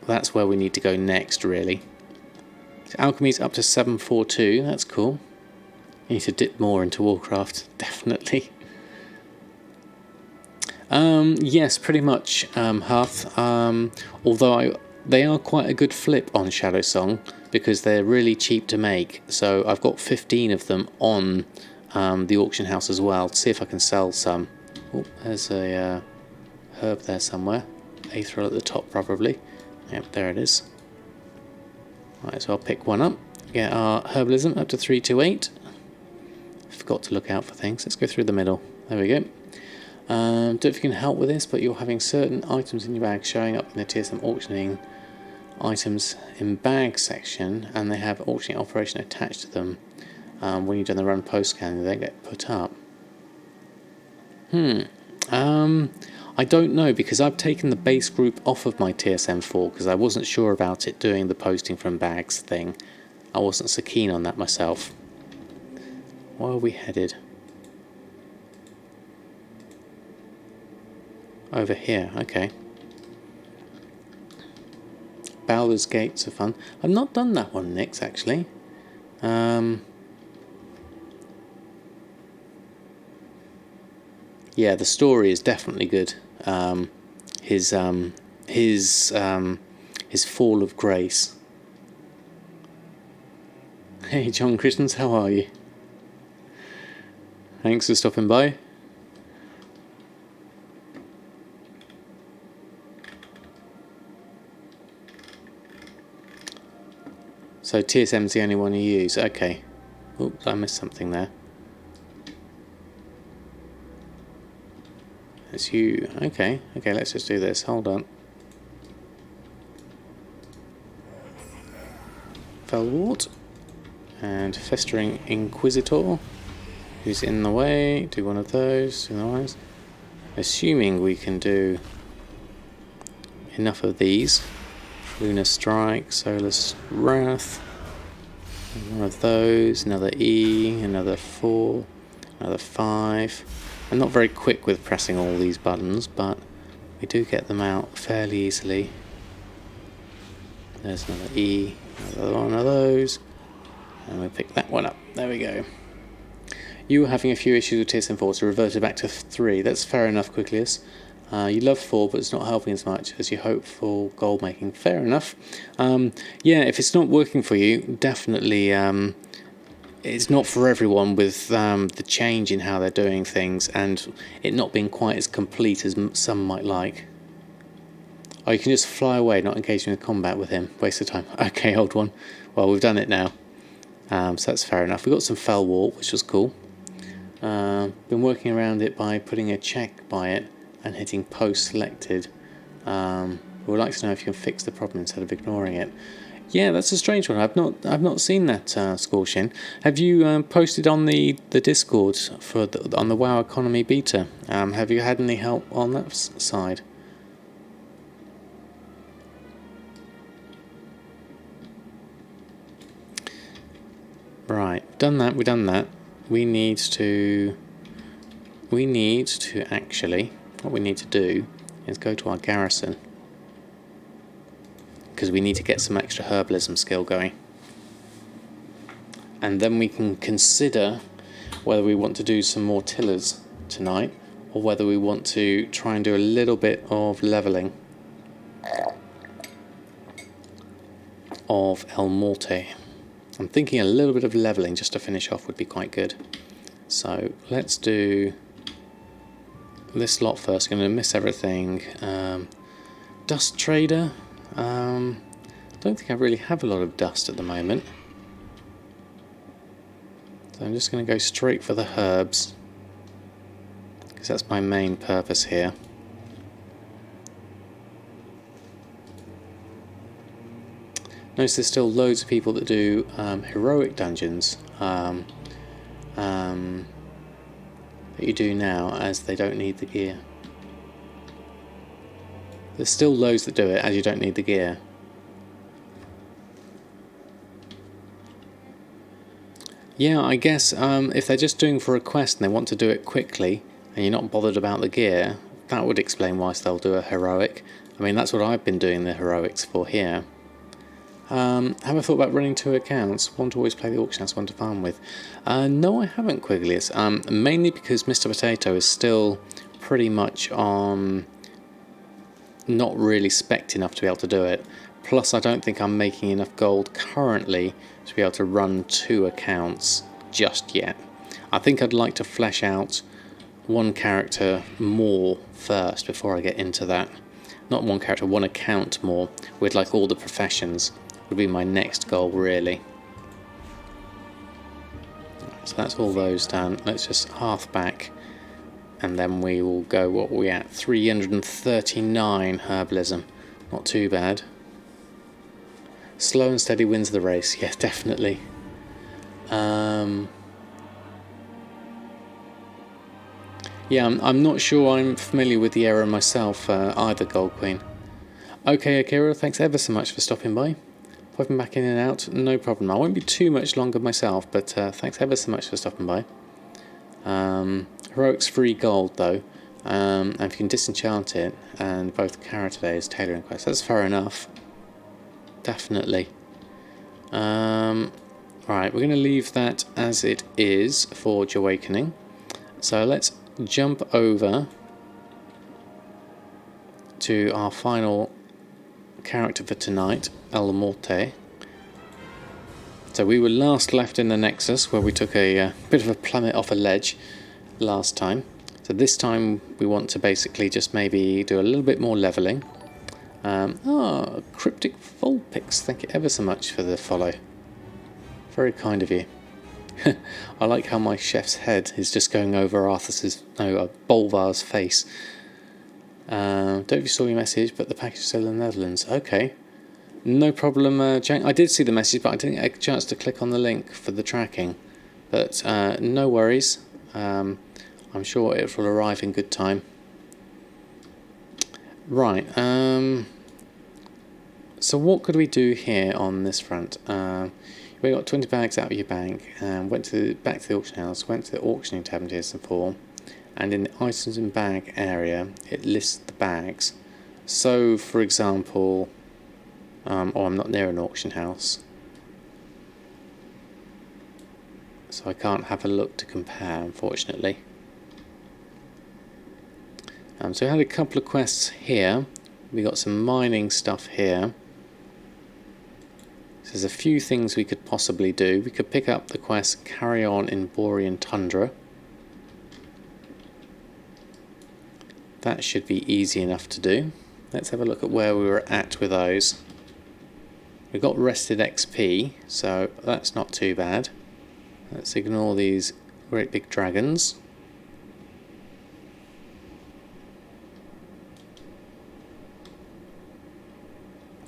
that's where we need to go next, really. So Alchemy's up to 742. That's cool. You need to dip more into Warcraft, definitely. Yes, pretty much, Hearth. Although they are quite a good flip on Shadow Song, because they're really cheap to make. So I've got 15 of them on the auction house as well, to see if I can sell some. Oh, there's a herb there somewhere. Aetheril at the top, probably. Yep, there it is. Right, so I'll pick one up. Get our herbalism up to 328. Forgot to look out for things. Let's go through the middle. There we go. Don't know if you can help with this, but you're having certain items in your bag showing up in the TSM auctioning items in bag section, and they have auctioning operation attached to them. when you've done the run post scan, they get put up. I don't know, because I've taken the base group off of my TSM4 because I wasn't sure about it doing the posting from bags thing. I wasn't so keen on that myself. Where are we headed? Over here, okay. Baldur's Gates are fun. I've not done that one, Nix, actually. Yeah, the story is definitely good. His fall of grace. Hey, John Christians, how are you? Thanks for stopping by. So TSM's the only one you use. Okay. Oops, I missed something there. It's you. Okay, let's just do this. Hold on. Felwart. And Festering Inquisitor. Who's in the way. Do one of those. Do those. Assuming we can do enough of these. Lunar Strike, Solar Wrath. One of those. Another E. Another 4. Another 5. I'm not very quick with pressing all these buttons, but we do get them out fairly easily. There's another E, another one of those, and we pick that one up. There we go. You were having a few issues with TSM4, so reverted back to 3. That's fair enough, Quicklius. You love 4, but it's not helping as much as you hope for goal making. Fair enough. Yeah, if it's not working for you, definitely... it's not for everyone with the change in how they're doing things and it not being quite as complete as some might like. Oh, you can just fly away, not engaging in combat with him. Waste of time. Okay, old one. Well, we've done it now. So that's fair enough. We got some Felwart, which was cool. Been working around it by putting a check by it and hitting post selected. We'd like to know if you can fix the problem instead of ignoring it. Yeah, that's a strange one. I've not seen that, Scorshin. Have you posted on the Discord for on the WoW Economy beta? Have you had any help on that side? Right, done that. We've done that. We need to actually. What we need to do is go to our garrison. Because we need to get some extra herbalism skill going. And then we can consider whether we want to do some more tillers tonight or whether we want to try and do a little bit of levelling of El Morte. I'm thinking a little bit of levelling just to finish off would be quite good. So let's do this lot first. I'm going to miss everything. Dust Trader. Don't think I really have a lot of dust at the moment. So I'm just going to go straight for the herbs. Because that's my main purpose here. Notice there's still loads of people that do heroic dungeons that you do now as they don't need the gear. There's still loads that do it as you don't need the gear. Yeah, I guess if they're just doing for a quest and they want to do it quickly and you're not bothered about the gear, that would explain why they'll do a heroic. I mean, that's what I've been doing the heroics for here. Have I thought about running 2 accounts? One to always play the auction house, one to farm with. No, I haven't, Quiglius. Mainly because Mr. Potato is still pretty much on... not really spec'd enough to be able to do it. Plus I don't think I'm making enough gold currently to be able to run 2 accounts just yet. I think I'd like to flesh out one character more first before I get into that. Not one character, one account more with like all the professions would be my next goal really. So that's all those done. Let's just hearth back. And then we will go, what are we at? 339 herbalism. Not too bad. Slow and steady wins the race. Yeah, definitely. Yeah, I'm not sure I'm familiar with the area myself either, Gold Queen. Okay, Akira, thanks ever so much for stopping by. Popping back in and out, no problem. I won't be too much longer myself, but thanks ever so much for stopping by. Heroic's free gold though, and if you can disenchant it, and both Kara today is tailoring quest, that's fair enough. Definitely. Right, we're going to leave that as it is Forge Awakening. So let's jump over to our final character for tonight, El Morte. So we were last left in the Nexus, where we took a bit of a plummet off a ledge last time. So this time we want to basically just maybe do a little bit more levelling. Cryptic Vulpix, thank you ever so much for the follow. Very kind of you. I like how my chef's head is just going over Bolvar's face. Don't know if you saw your message, but the package is still in the Netherlands. Okay. No problem, Jane. I did see the message, but I didn't get a chance to click on the link for the tracking. But no worries. I'm sure it will arrive in good time. Right. So what could we do here on this front? We got 20 bags out of your bank, and went back to the auction house. Went to the auctioning tab in TSM4, and in the items and bag area, it lists the bags. So, for example. I'm not near an auction house, so I can't have a look to compare, unfortunately. So we had a couple of quests here. We got some mining stuff here. So there's a few things we could possibly do. We could pick up the quest Carry On in Borean Tundra. That should be easy enough to do. Let's have a look at where we were at with those. We got rested XP, so that's not too bad. Let's ignore these great big dragons.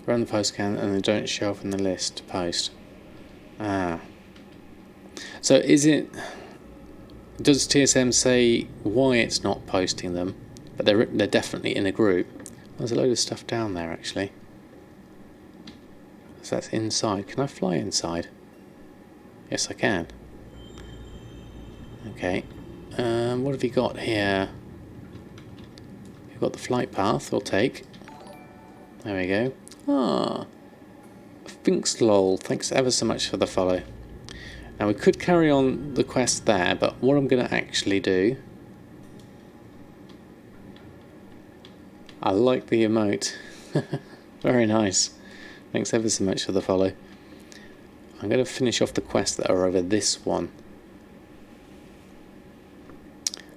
Run the post scan and they don't show up in the list to post. So does TSM say why it's not posting them? But they're definitely in a group. There's a load of stuff down there actually. So that's inside. Can I fly inside? Yes, I can. Okay. What have you got here? You've got the flight path. We'll take. There we go. Finkslol. Thanks ever so much for the follow. Now we could carry on the quest there, but what I'm going to actually do. I like the emote. Very nice. Thanks ever so much for the follow. I'm going to finish off the quests that are over this one.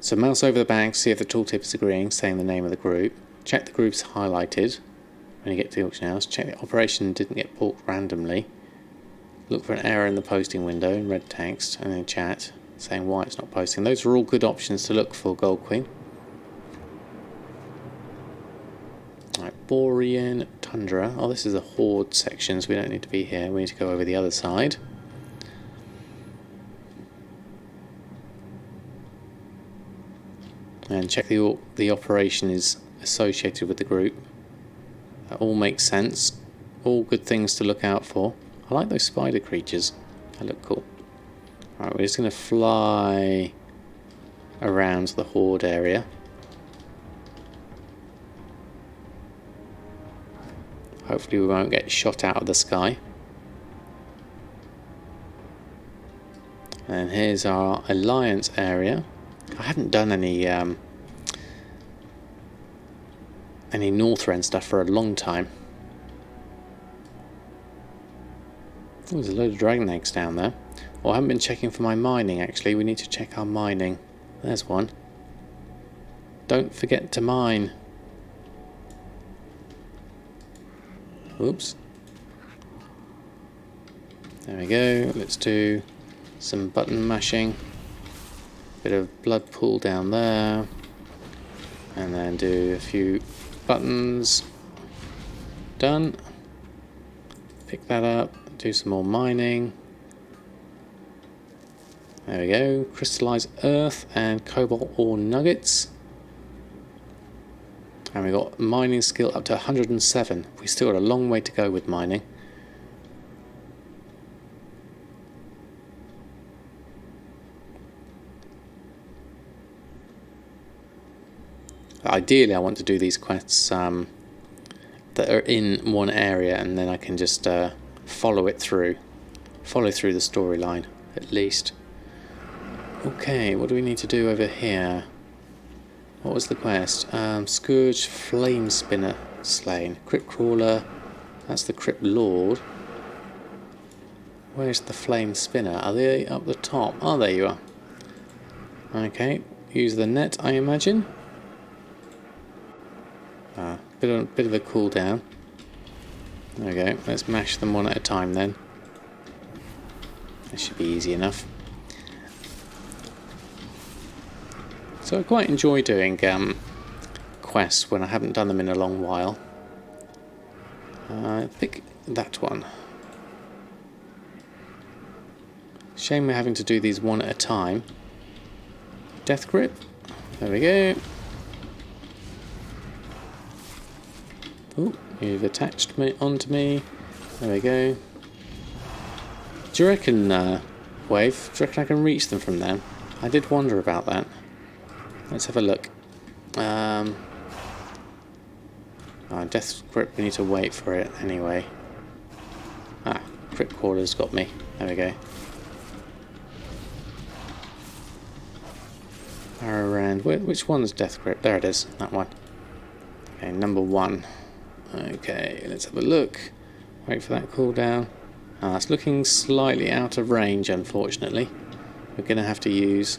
So mouse over the bag, see if the tooltip is agreeing, saying the name of the group. Check the groups highlighted when you get to the auction house. Check the operation didn't get pulled randomly. Look for an error in the posting window in red text and then chat saying why it's not posting. Those are all good options to look for, Gold Queen. Right, Borean Tundra. Oh, this is a horde section, so we don't need to be here. We need to go over the other side. And check the operation is associated with the group. That all makes sense. All good things to look out for. I like those spider creatures. They look cool. Right, we're just going to fly around the horde area. Hopefully we won't get shot out of the sky. And here's our alliance area. I haven't done any Northrend stuff for a long time. Oh, there's a load of dragon eggs down there. Well, I haven't been checking for my mining actually. We need to check our mining. There's one. Don't forget to mine. Oops. There we go. Let's do some button mashing. Bit of blood pool down there. And then do a few buttons. Done. Pick that up. Do some more mining. There we go. Crystallized earth and cobalt ore nuggets. And we got mining skill up to 107. We still got a long way to go with mining. Ideally, I want to do these quests that are in one area, and then I can just follow through the storyline at least. Okay, what do we need to do over here? What was the quest? Scourge Flame Spinner slain. Crypt Crawler. That's the Crypt Lord. Where's the Flame Spinner? Are they up the top? Oh, there you are. Okay, use the net, I imagine. Bit of a cooldown. There we go. Let's mash them one at a time then. That should be easy enough. So I quite enjoy doing quests when I haven't done them in a long while. Pick that one. Shame we're having to do these one at a time. Death grip. There we go. Oh, you've attached me onto me. There we go. Do you reckon, Wave? Do you reckon I can reach them from there? I did wonder about that. Let's have a look. Death grip, we need to wait for it anyway. Crypt Crawler's got me. There we go. Around, which one's Death grip? There it is, that one. Okay, number 1. Okay, let's have a look. Wait for that cooldown. It's looking slightly out of range, unfortunately. We're going to have to use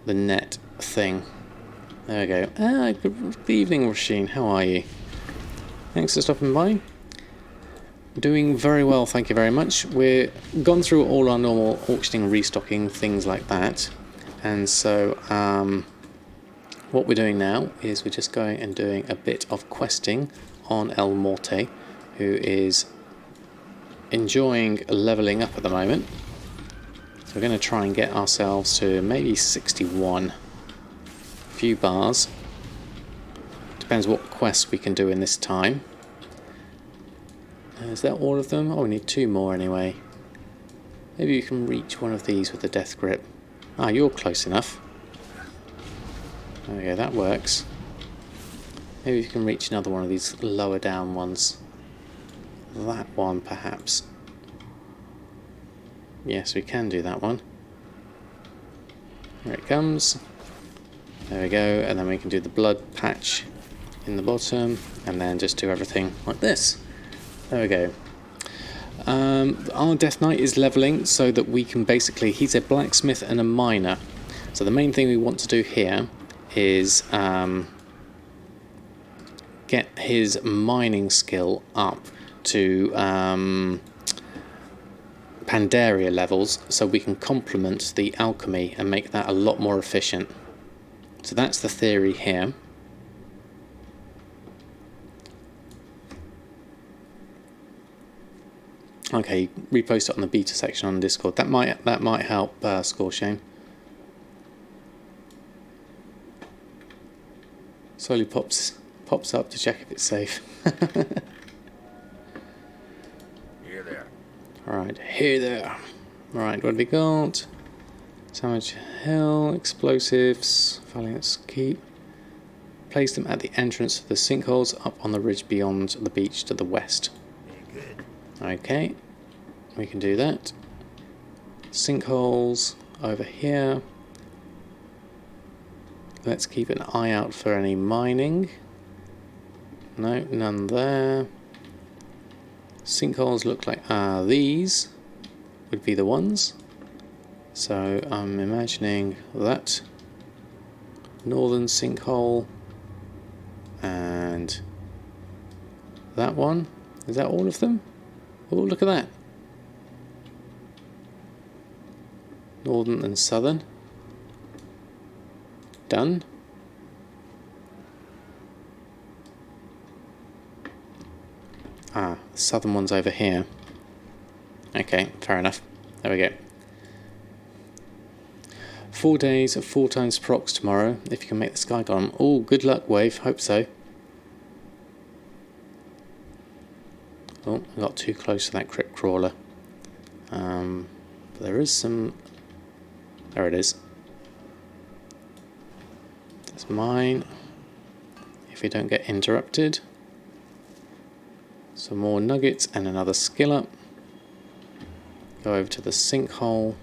the net thing. There we go. Good evening, Rasheen. How are you? Thanks for stopping by. Doing very well, thank you very much. We're gone through all our normal auctioning, restocking, things like that. And so, what we're doing now is we're just going and doing a bit of questing on El Morte, who is enjoying leveling up at the moment. So we're going to try and get ourselves to maybe 61. A few bars. Depends what quests we can do in this time. Is that all of them? Oh, we need 2 more anyway. Maybe you can reach one of these with the death grip. You're close enough. There we go, that works. Maybe you can reach another one of these lower down ones. That one, perhaps. Yes, we can do that one. There it comes. There we go, and then we can do the blood patch in the bottom, and then just do everything like this. There we go. Our Death Knight is leveling so that we can basically... He's a blacksmith and a miner. So the main thing we want to do here is get his mining skill up to Pandaria levels so we can complement the alchemy and make that a lot more efficient. So that's the theory here. Okay, repost it on the beta section on Discord. That might help score Shane. Slowly pops up to check if it's safe. Here there. Alright, here there. Alright, what have we got? Sandwich Hill, explosives, Valiant's Keep. Place them at the entrance to the sinkholes up on the ridge beyond the beach to the west. Good. Okay, we can do that. Sinkholes over here. Let's keep an eye out for any mining. No, none there. Sinkholes look like these would be the ones. So I'm imagining that northern sinkhole and that one. Is that all of them? Oh, look at that. Northern and southern. Done. The southern one's over here. Okay, fair enough. There we go. 4 days of 4 times procs tomorrow, if you can make the Sky Golem. Oh, good luck, Wave. Hope so. Oh, I got too close to that crypt crawler. But there is some... There it is. That's mine. If we don't get interrupted. Some more nuggets and another skill up. Go over to the sinkhole.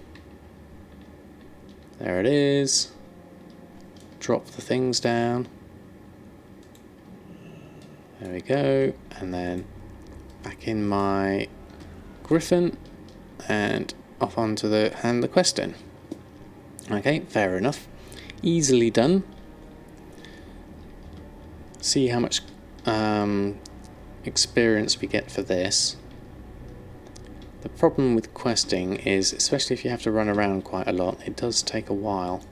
There it is. Drop the things down. There we go. And then back in my griffin and off onto the hand the quest in. Okay, fair enough. Easily done. See how much experience we get for this. The problem with questing is, especially if you have to run around quite a lot, it does take a while.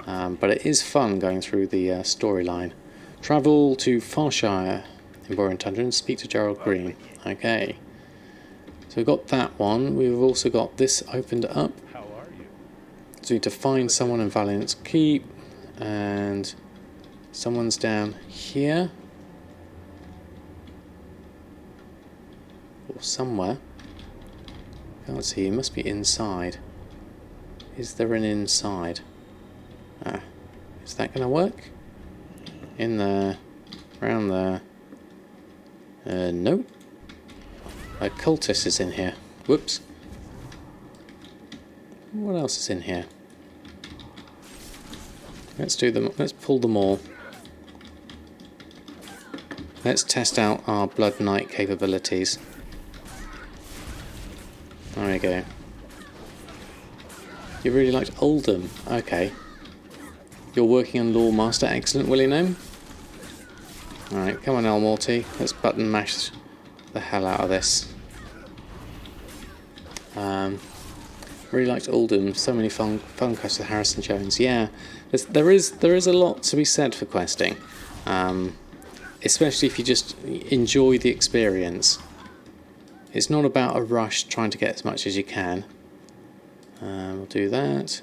But it is fun going through the storyline. Travel to Farshire in Wyrmy Tunkins and speak to Gerald Green. Okay. So we've got that one. We've also got this opened up. How are you? So we need to find someone in Valiant's Keep. And someone's down here. Or somewhere. Can't see, it must be inside. Is there an inside? Ah, is that going to work? In there, around there. Nope. A cultist is in here. Whoops. What else is in here? Let's do them. Let's pull them all. Let's test out our Blood Knight capabilities. There we go. You really liked Oldham. Okay. You're working on Lore Master. Excellent, Willie Gnome. Alright, come on, El Morty. Let's button mash the hell out of this. Really liked Oldham. So many fun quests with Harrison Jones. Yeah, there is a lot to be said for questing. Especially if you just enjoy the experience. It's not about a rush trying to get as much as you can. We'll do that.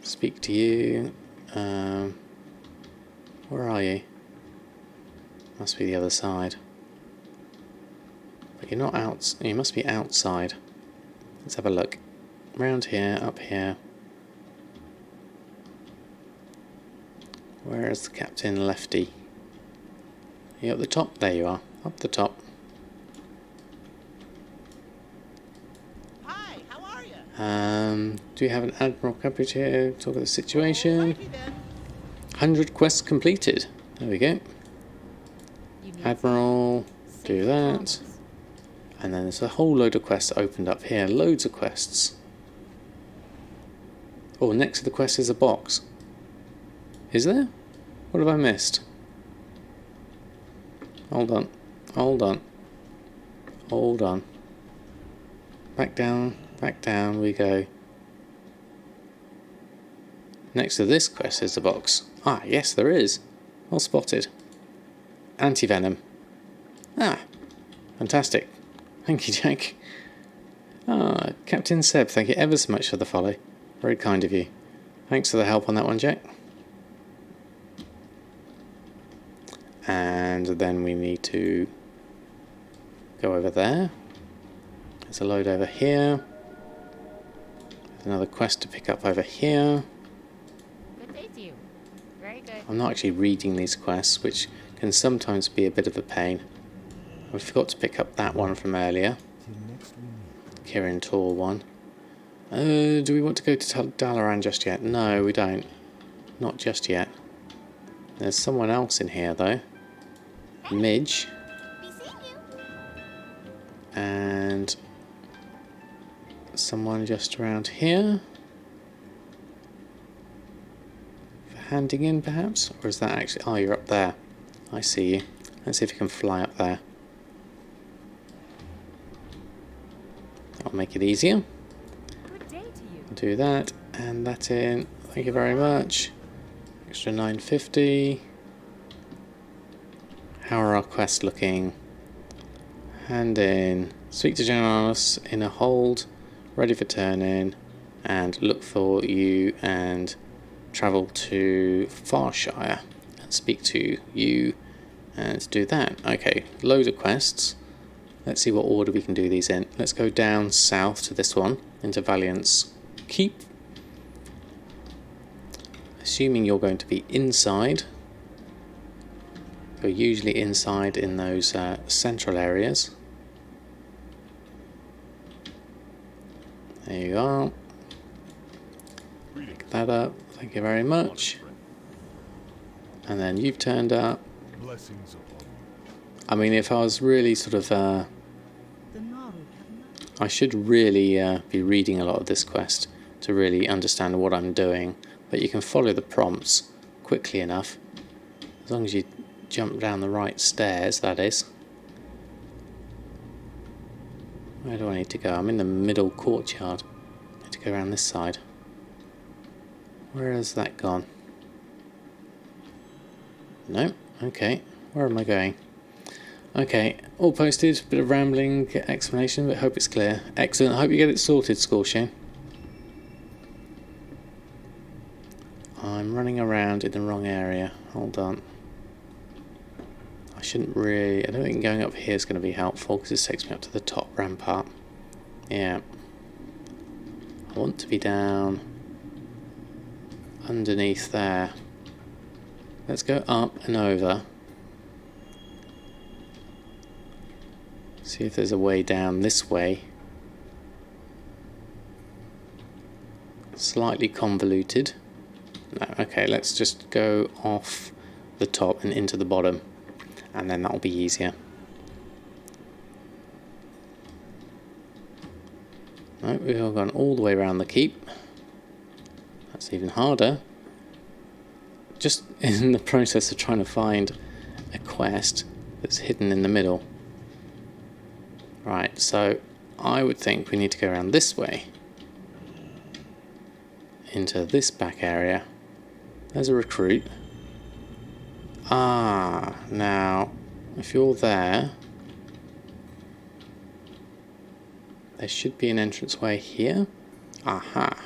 Speak to you. Where are you? Must be the other side. But you're not out. You must be outside. Let's have a look. Round here, up here. Where is the Captain Lefty? Are you up the top? There you are. Up the top. Do you have an Admiral Cabbage here? Talk about the situation. 100 quests completed. There we go. Admiral, do that. And then there's a whole load of quests opened up here. Loads of quests. Oh, next to the quest is a box. Is there? What have I missed? Hold on. Hold on. Hold on. Back down we go. Next to this quest is a box. Ah, yes, there is. Well spotted. Anti-venom. Ah, fantastic. Thank you, Jack. Ah, Captain Seb, thank you ever so much for the follow. Very kind of you. Thanks for the help on that one, Jack. And then we need to go over there. There's a load over here. There's another quest to pick up over here. Good day to you. Very good. I'm not actually reading these quests, which can sometimes be a bit of a pain. I forgot to pick up that one from earlier. Kirin Tor one. Do we want to go to Dalaran just yet? No, we don't. Not just yet. There's someone else in here though. Midge. And someone just around here. For handing in perhaps? Or is that actually... Oh, you're up there. I see you. Let's see if you can fly up there. That'll make it easier. Good day to you. Do that and that in. Thank you very much. Extra 950. How are our quests looking? Hand in. Speak to Generalus in a hold. Ready for turn in. and look for you and travel to Farshire and speak to you and do that. Okay, loads of quests. Let's see what order we can do these in. Let's go down south to this one, into Valiant's Keep. Assuming you're going to be inside. You're usually inside in those central areas. There you are. Pick that up. Thank you very much. And then you've turned up. I mean, if I was really sort of... I should really be reading a lot of this quest to really understand what I'm doing. But you can follow the prompts quickly enough. As long as you jump down the right stairs, that is. Where do I need to go? I'm in the middle courtyard. I need to go around this side. Where has that gone? No? Okay. Where am I going? Okay. All posted. Bit of rambling explanation, but hope it's clear. Excellent. Hope you get it sorted, Scorching. I'm running around in the wrong area. Hold on. I shouldn't really... I don't think going up here is going to be helpful because this takes me up to the top rampart. Yeah. I want to be down underneath there. Let's go up and over. See if there's a way down this way. Slightly convoluted. No, okay, let's just go off the top and into the bottom. And then that'll be easier. No, we've all gone all the way around the keep. That's even harder. Just in the process of trying to find a quest that's hidden in the middle. Right, so I would think we need to go around this way. Into this back area. There's a recruit. Ah, now, if you're there, there should be an entranceway here. Aha.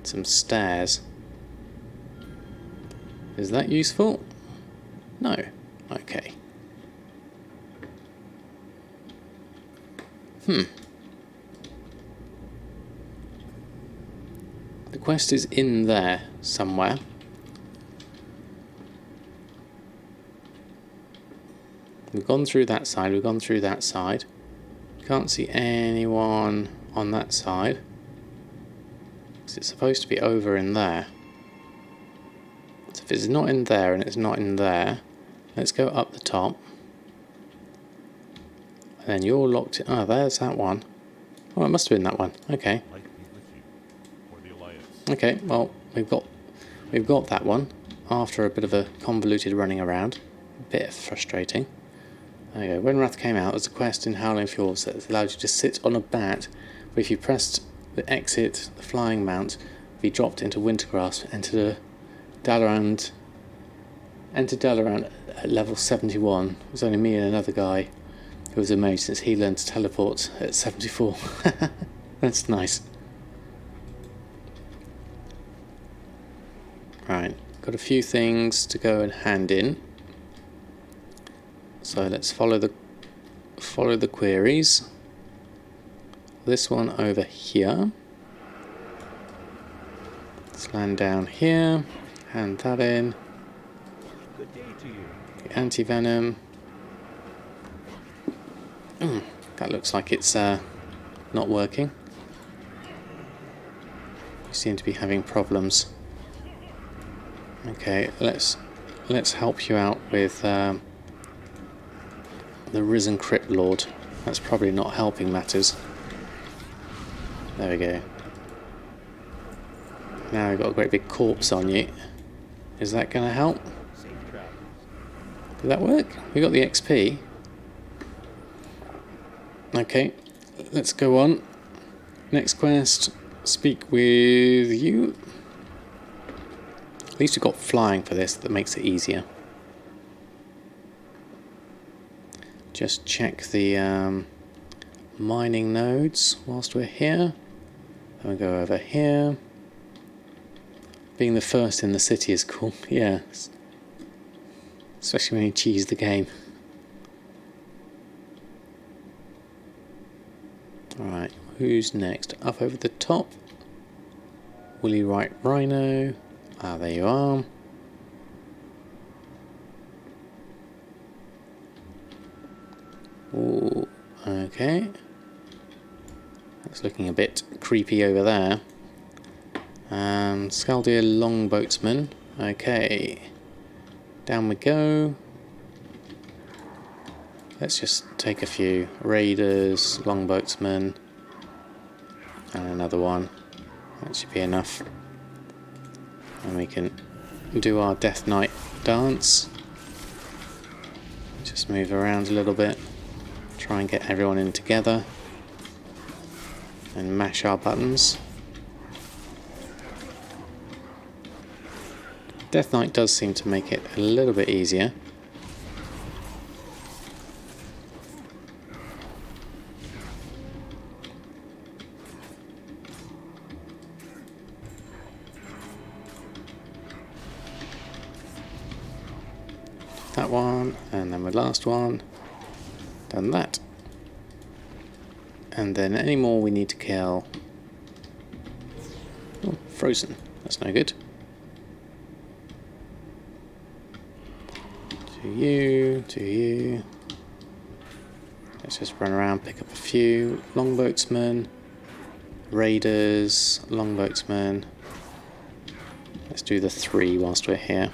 Some stairs. Is that useful? No. Okay. The quest is in there somewhere. We've gone through that side, we've gone through that side. Can't see anyone on that side. Because it's supposed to be over in there. So if it's not in there and it's not in there, let's go up the top. And then you're locked in. Oh, there's that one. Oh, it must have been that one. Okay. Okay, well, we've got that one after a bit of a convoluted running around. A bit frustrating. There you go. When Wrath came out, there's a quest in Howling Fjords that allowed you to sit on a bat, but if you pressed the exit, the flying mount, be dropped into Wintergrass, enter Dalaran at level 71. It was only me and another guy who was amazed since he learned to teleport at 74. That's nice. Right, got a few things to go and hand in. So let's follow the queries. This one over here. Let's land down here. Hand that in. Good day to you. The anti-venom. That looks like it's not working. We seem to be having problems. Okay, let's help you out with the Risen Crypt Lord. That's probably not helping matters. There we go. Now we've got a great big corpse on you. Is that going to help? Did that work? We got the XP. Okay, let's go on. Next quest, speak with you. At least we've got flying for this, that makes it easier. Just check the mining nodes whilst we're here. Then we go over here. Being the first in the city is cool, yeah. Especially when you cheese the game. Alright, who's next? Up over the top. Woolly White Rhino. Ah, there you are. Ooh, okay. That's looking a bit creepy over there. Scaldier Longboatsman. Okay. Down we go. Let's just take a few. Raiders, Longboatsmen, and another one. That should be enough. And we can do our Death Knight dance. Just move around a little bit. Try and get everyone in together. And mash our buttons. Death Knight does seem to make it a little bit easier. That one, and then the last one. Done that. And then any more we need to kill. Oh, frozen. That's no good. To you. Let's just run around, pick up a few. Longboatsmen, Raiders, Longboatsmen. Let's do the 3 whilst we're here.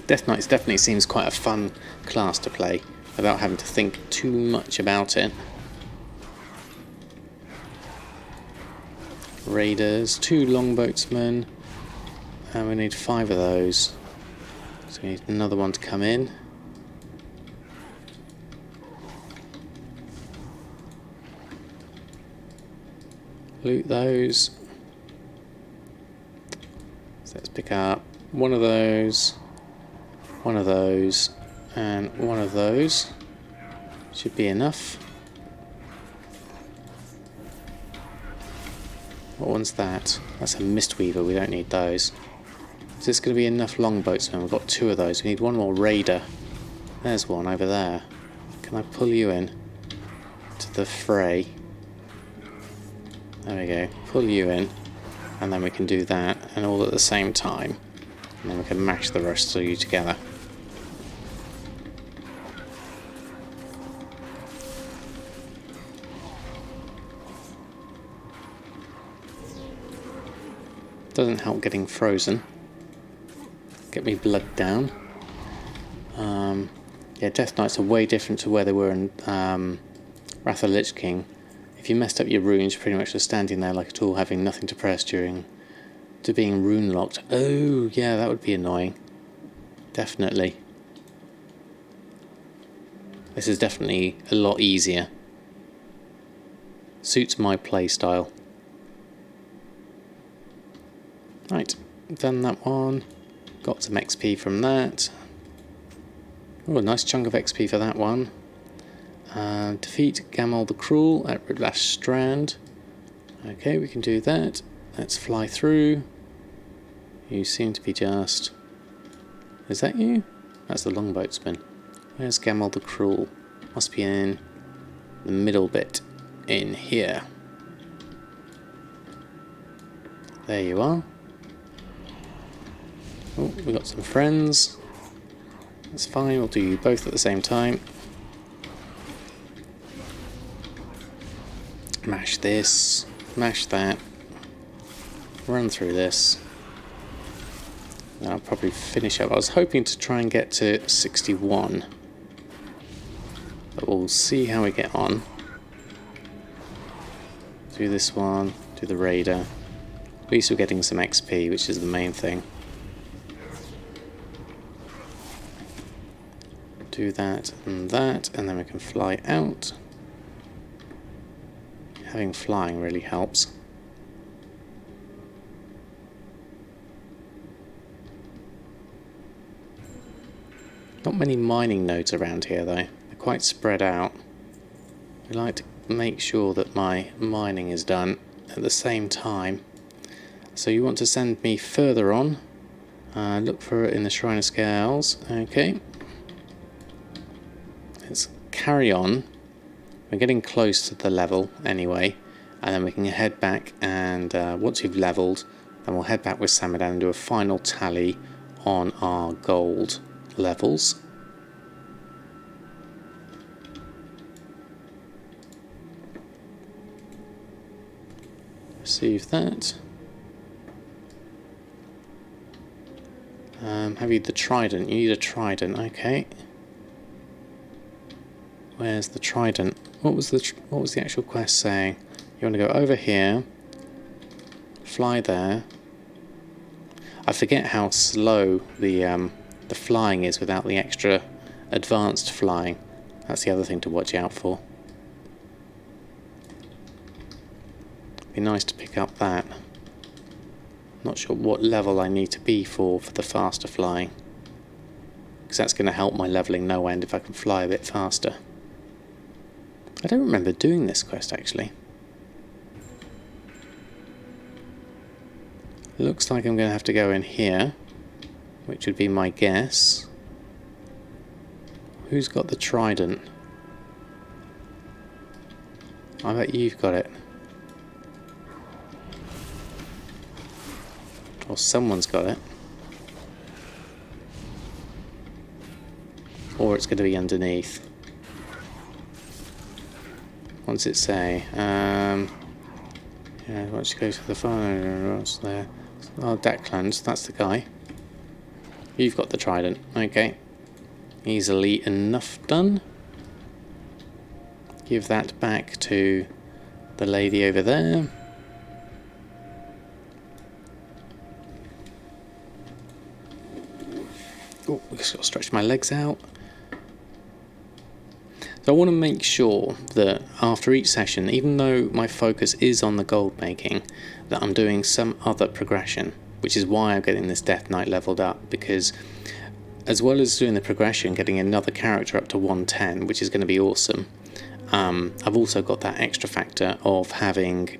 Death Knights definitely seems quite a fun class to play without having to think too much about it. Raiders, 2 Longboatsmen, and we need 5 of those. So we need another one to come in. Loot those. So let's pick up one of those. One of those, and one of those. Should be enough. What one's that? That's a Mistweaver, we don't need those. Is this going to be enough Longboatsmen? We've got 2 of those. We need one more Raider. There's one over there. Can I pull you in to the fray? There we go. Pull you in, and then we can do that, and all at the same time. And then we can mash the rest of you together. Doesn't help getting frozen. Get me blood down. Yeah, Death Knights are way different to where they were in Wrath of the Lich King. If you messed up your runes, you're pretty much just standing there like a tool, having nothing to press to being rune locked. Oh, yeah, that would be annoying. Definitely. This is definitely a lot easier. Suits my play style. Right, done that one. Got some XP from that. Oh, a nice chunk of XP for that one. Defeat Gamel the Cruel at Riplash Strand. Okay, we can do that. Let's fly through. You seem to be just... Is that you? That's the Longboatsman. Where's Gamel the Cruel? Must be in the middle bit. In here. There you are. Oh, we got some friends. That's fine, we'll do you both at the same time. Mash this, mash that, run through this. And I'll probably finish up. I was hoping to try and get to 61. But we'll see how we get on. Do this one, do the Raider. At least we're getting some XP, which is the main thing. Do that, and then we can fly out. Having flying really helps. Not many mining nodes around here though, they're quite spread out. we like to make sure that my mining is done at the same time. So you want to send me further on. Look for it in the Shrine of Scales. Okay. Let's carry on. We're getting close to the level anyway. And then we can head back, and once we've leveled, then we'll head back with Samadan and do a final tally on our gold levels. Receive that. Have you the trident? You need a trident. Okay. Where's the trident? What was the actual quest saying? You want to go over here, fly there. I forget how slow the flying is without the extra advanced flying. That's the other thing to watch out for. Be nice to pick up that. Not sure what level I need to be for the faster flying, because that's going to help my leveling no end if I can fly a bit faster. I don't remember doing this quest actually. Looks like I'm going to have to go in here, which would be my guess. Who's got the trident? I bet you've got it. Or someone's got it. Or it's going to be underneath. What's it say? Yeah, once you go to the phone, what's there? Oh, Declan's, that's the guy. You've got the trident. Okay. Easily enough done. Give that back to the lady over there. Oh, I've just got to stretch my legs out. So I want to make sure that after each session, even though my focus is on the gold making, that I'm doing some other progression, which is why I'm getting this Death Knight leveled up, because as well as doing the progression, getting another character up to 110, which is going to be awesome, I've also got that extra factor of having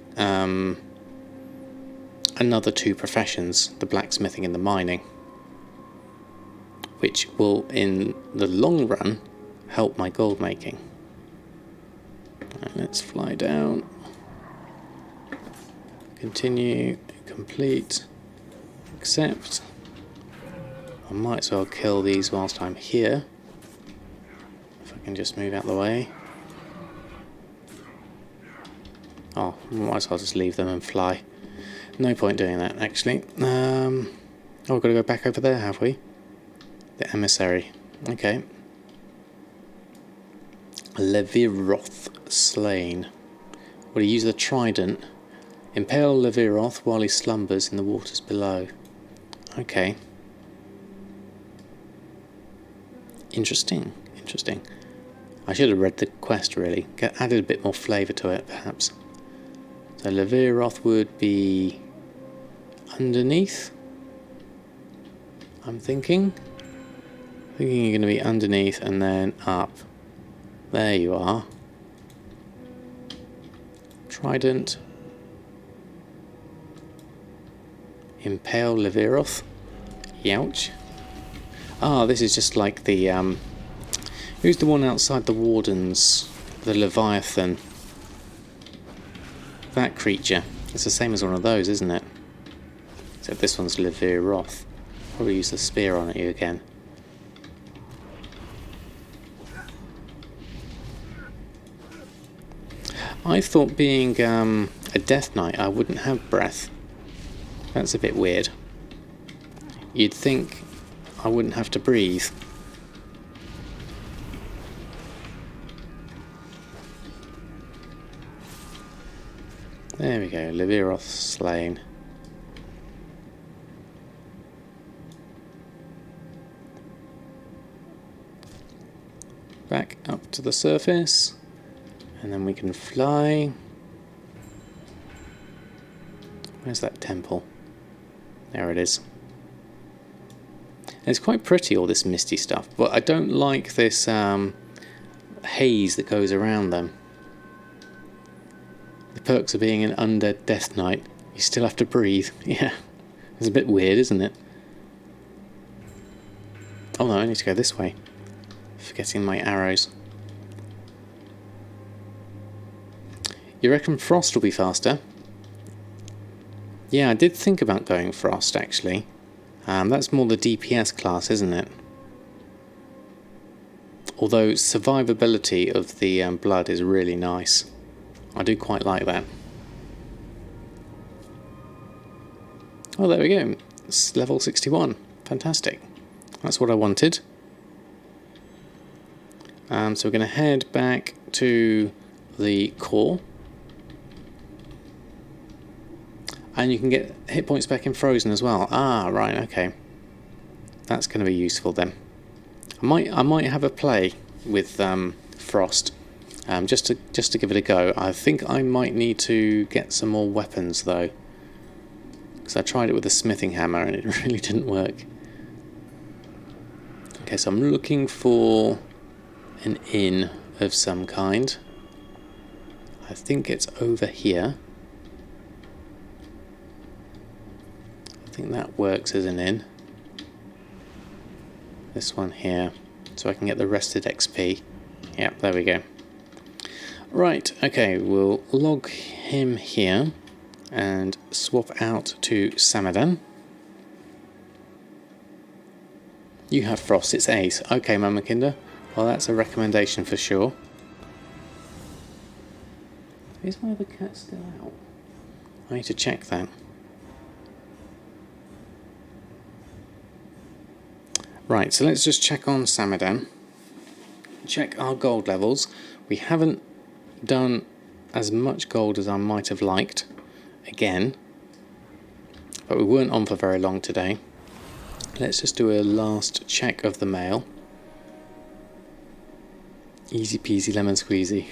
another two professions, the blacksmithing and the mining, which will, in the long run, help my gold making. Right, let's fly down. Continue, complete, accept. I might as well kill these whilst I'm here. If I can just move out the way. Oh, I might as well just leave them and fly. No point doing that, actually. Oh, we've got to go back over there, have we? The emissary. Okay. Leviroth slain. Will he use the trident? Impale Leviroth while he slumbers in the waters below. Okay. Interesting. Interesting. I should have read the quest really. Added a bit more flavour to it, perhaps. So Leviroth would be underneath. I'm thinking you're going to be underneath and then up. There you are. Trident. Impale Leviroth. Youch. Ah, this is just like the who's the one outside the Wardens? The Leviathan. That creature. It's the same as one of those, isn't it? Except this one's Leviroth. Probably use the spear on you again. I thought being a Death Knight I wouldn't have breath. That's a bit weird. You'd think I wouldn't have to breathe. There we go, Leviroth slain. Back up to the surface. And then we can fly. Where's that temple? There it is. And it's quite pretty, all this misty stuff, but I don't like this haze that goes around them. The perks of being an undead Death Knight. You still have to breathe. Yeah. It's a bit weird, isn't it? Oh no, I need to go this way. Forgetting my arrows. You reckon Frost will be faster? Yeah, I did think about going Frost, actually. That's more the DPS class, isn't it? Although survivability of the blood is really nice. I do quite like that. Oh, there we go. It's level 61. Fantastic. That's what I wanted. So we're going to head back to the core. And you can get hit points back in Frozen as well. Ah, right, okay. That's going to be useful then. I might have a play with Frost, just to give it a go. I think I might need to get some more weapons though, because I tried it with a smithing hammer and it really didn't work. Okay, so I'm looking for an inn of some kind. I think it's over here. I think that works as an inn. This one here, so I can get the rested XP. Yep, there we go. Right, okay, we'll log him here and swap out to Samadan. You have Frost, it's Ace. Okay, Mamakinda. Well, that's a recommendation for sure. Is my other cat still out? I need to check that. Right, so let's just check on Samadan. Check our gold levels. We haven't done as much gold as I might have liked, again, but we weren't on for very long today. Let's just do a last check of the mail. Easy peasy lemon squeezy.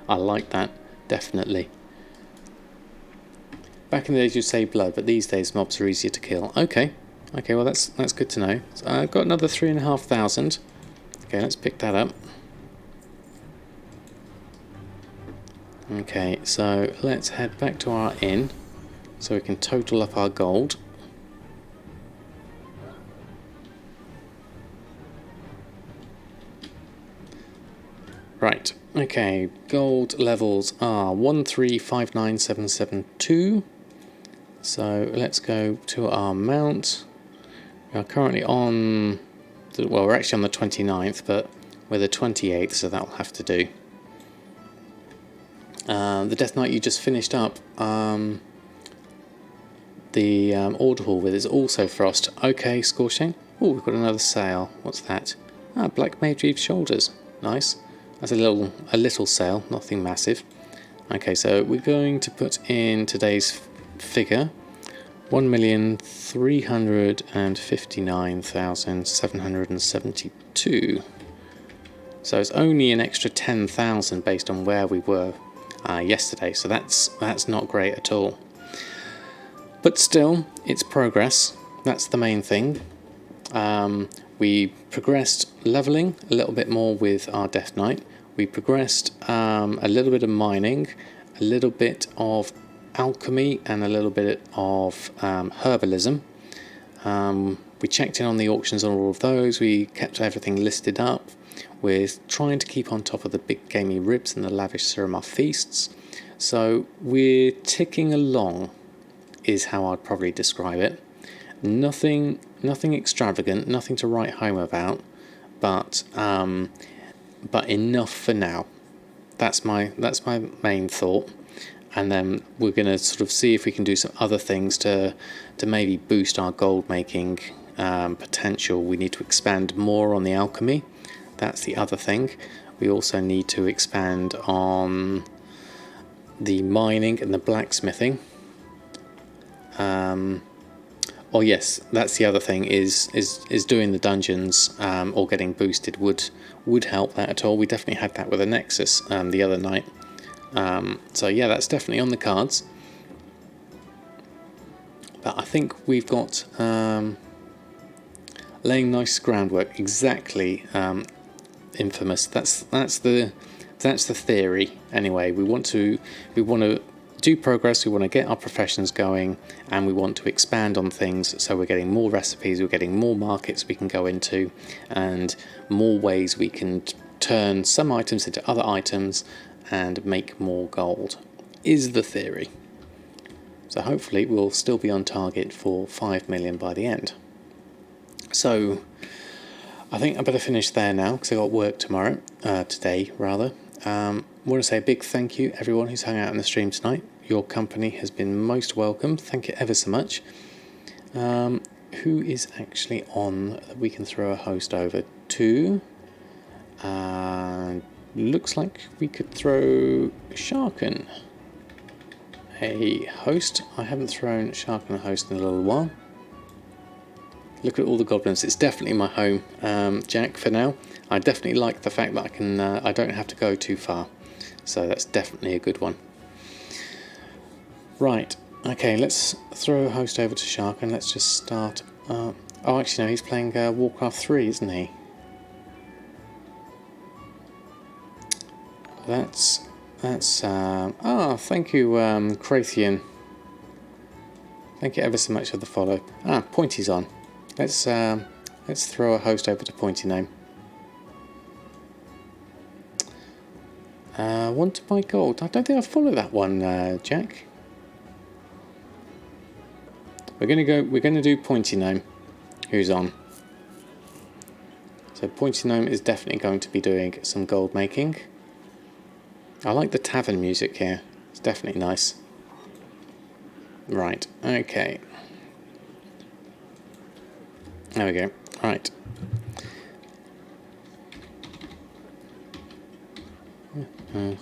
I like that, definitely. Back in the days you'd say blood, but these days mobs are easier to kill. Okay. Okay, well that's good to know. So I've got another 3,500. Okay, let's pick that up. Okay, so let's head back to our inn so we can total up our gold. Right, okay, gold levels are 1359772. So let's go to our mount. We are currently on, well, we're actually on the 29th, but we're the 28th, so that will have to do. The Death Knight you just finished up, the Order Hall with is also Frost. Okay, Scorching. Oh, we've got another sail. What's that? Ah, Black Mage Reef Shoulders. Nice. That's a little sail, nothing massive. Okay, so we're going to put in today's figure. 1,359,772. So it's only an extra 10,000 based on where we were yesterday. So that's not great at all. But still, it's progress. That's the main thing. We progressed leveling a little bit more with our Death Knight. We progressed a little bit of mining, a little bit of alchemy, and a little bit of herbalism. We checked in on the auctions on all of those. We kept everything listed up. We're trying to keep on top of the big gamey ribs and the lavish Suramar feasts. So we're ticking along, is how I'd probably describe it. Nothing extravagant, nothing to write home about, but enough for now. That's my main thought. And then we're going to sort of see if we can do some other things to maybe boost our gold making potential. We need to expand more on the alchemy. That's the other thing. We also need to expand on the mining and the blacksmithing. Oh yes, that's the other thing is doing the dungeons or getting boosted would help that at all. We definitely had that with a Nexus the other night. So yeah, that's definitely on the cards. But I think we've got laying nice groundwork. Exactly, Infamous. That's the That's the theory. Anyway, we want to do progress. We want to get our professions going, and we want to expand on things. So we're getting more recipes, we're getting more markets we can go into, and more ways we can turn some items into other items and make more gold. Is the theory. So hopefully we'll still be on target for 5 million by the end. So I think I better finish there now because I got work today rather. I want to say a big thank you everyone who's hung out in the stream tonight. Your company has been most welcome. Thank you ever so much. Who is actually on that we can throw a host over to? Looks like we could throw Sharken a host. I haven't thrown Sharken a host in a little while. Look at all the goblins. It's definitely my home, Jack, for now. I definitely like the fact that I don't have to go too far. So that's definitely a good one. Right. Okay, let's throw a host over to Sharken. Let's just start. Oh, actually, no, he's playing Warcraft 3, isn't he? That's thank you, Krathian. Thank you ever so much for the follow. Pointy's on. Let's throw a host over to Pointy Name. Want to buy gold? I don't think I follow that one, Jack. We're gonna do Pointy Name, who's on. So Pointy Name is definitely going to be doing some gold making. I like the tavern music here. It's definitely nice. Right, okay. There we go. Right. There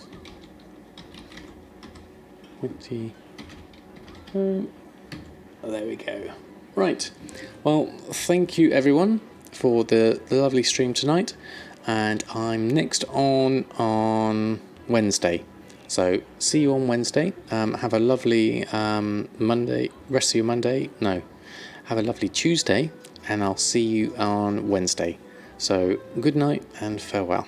we go. Right. Well, thank you everyone for the lovely stream tonight. And I'm next on Wednesday. So see you on Wednesday. Have a lovely Monday. Rest of your Monday. No. Have a lovely Tuesday. And I'll see you on Wednesday. So good night and farewell.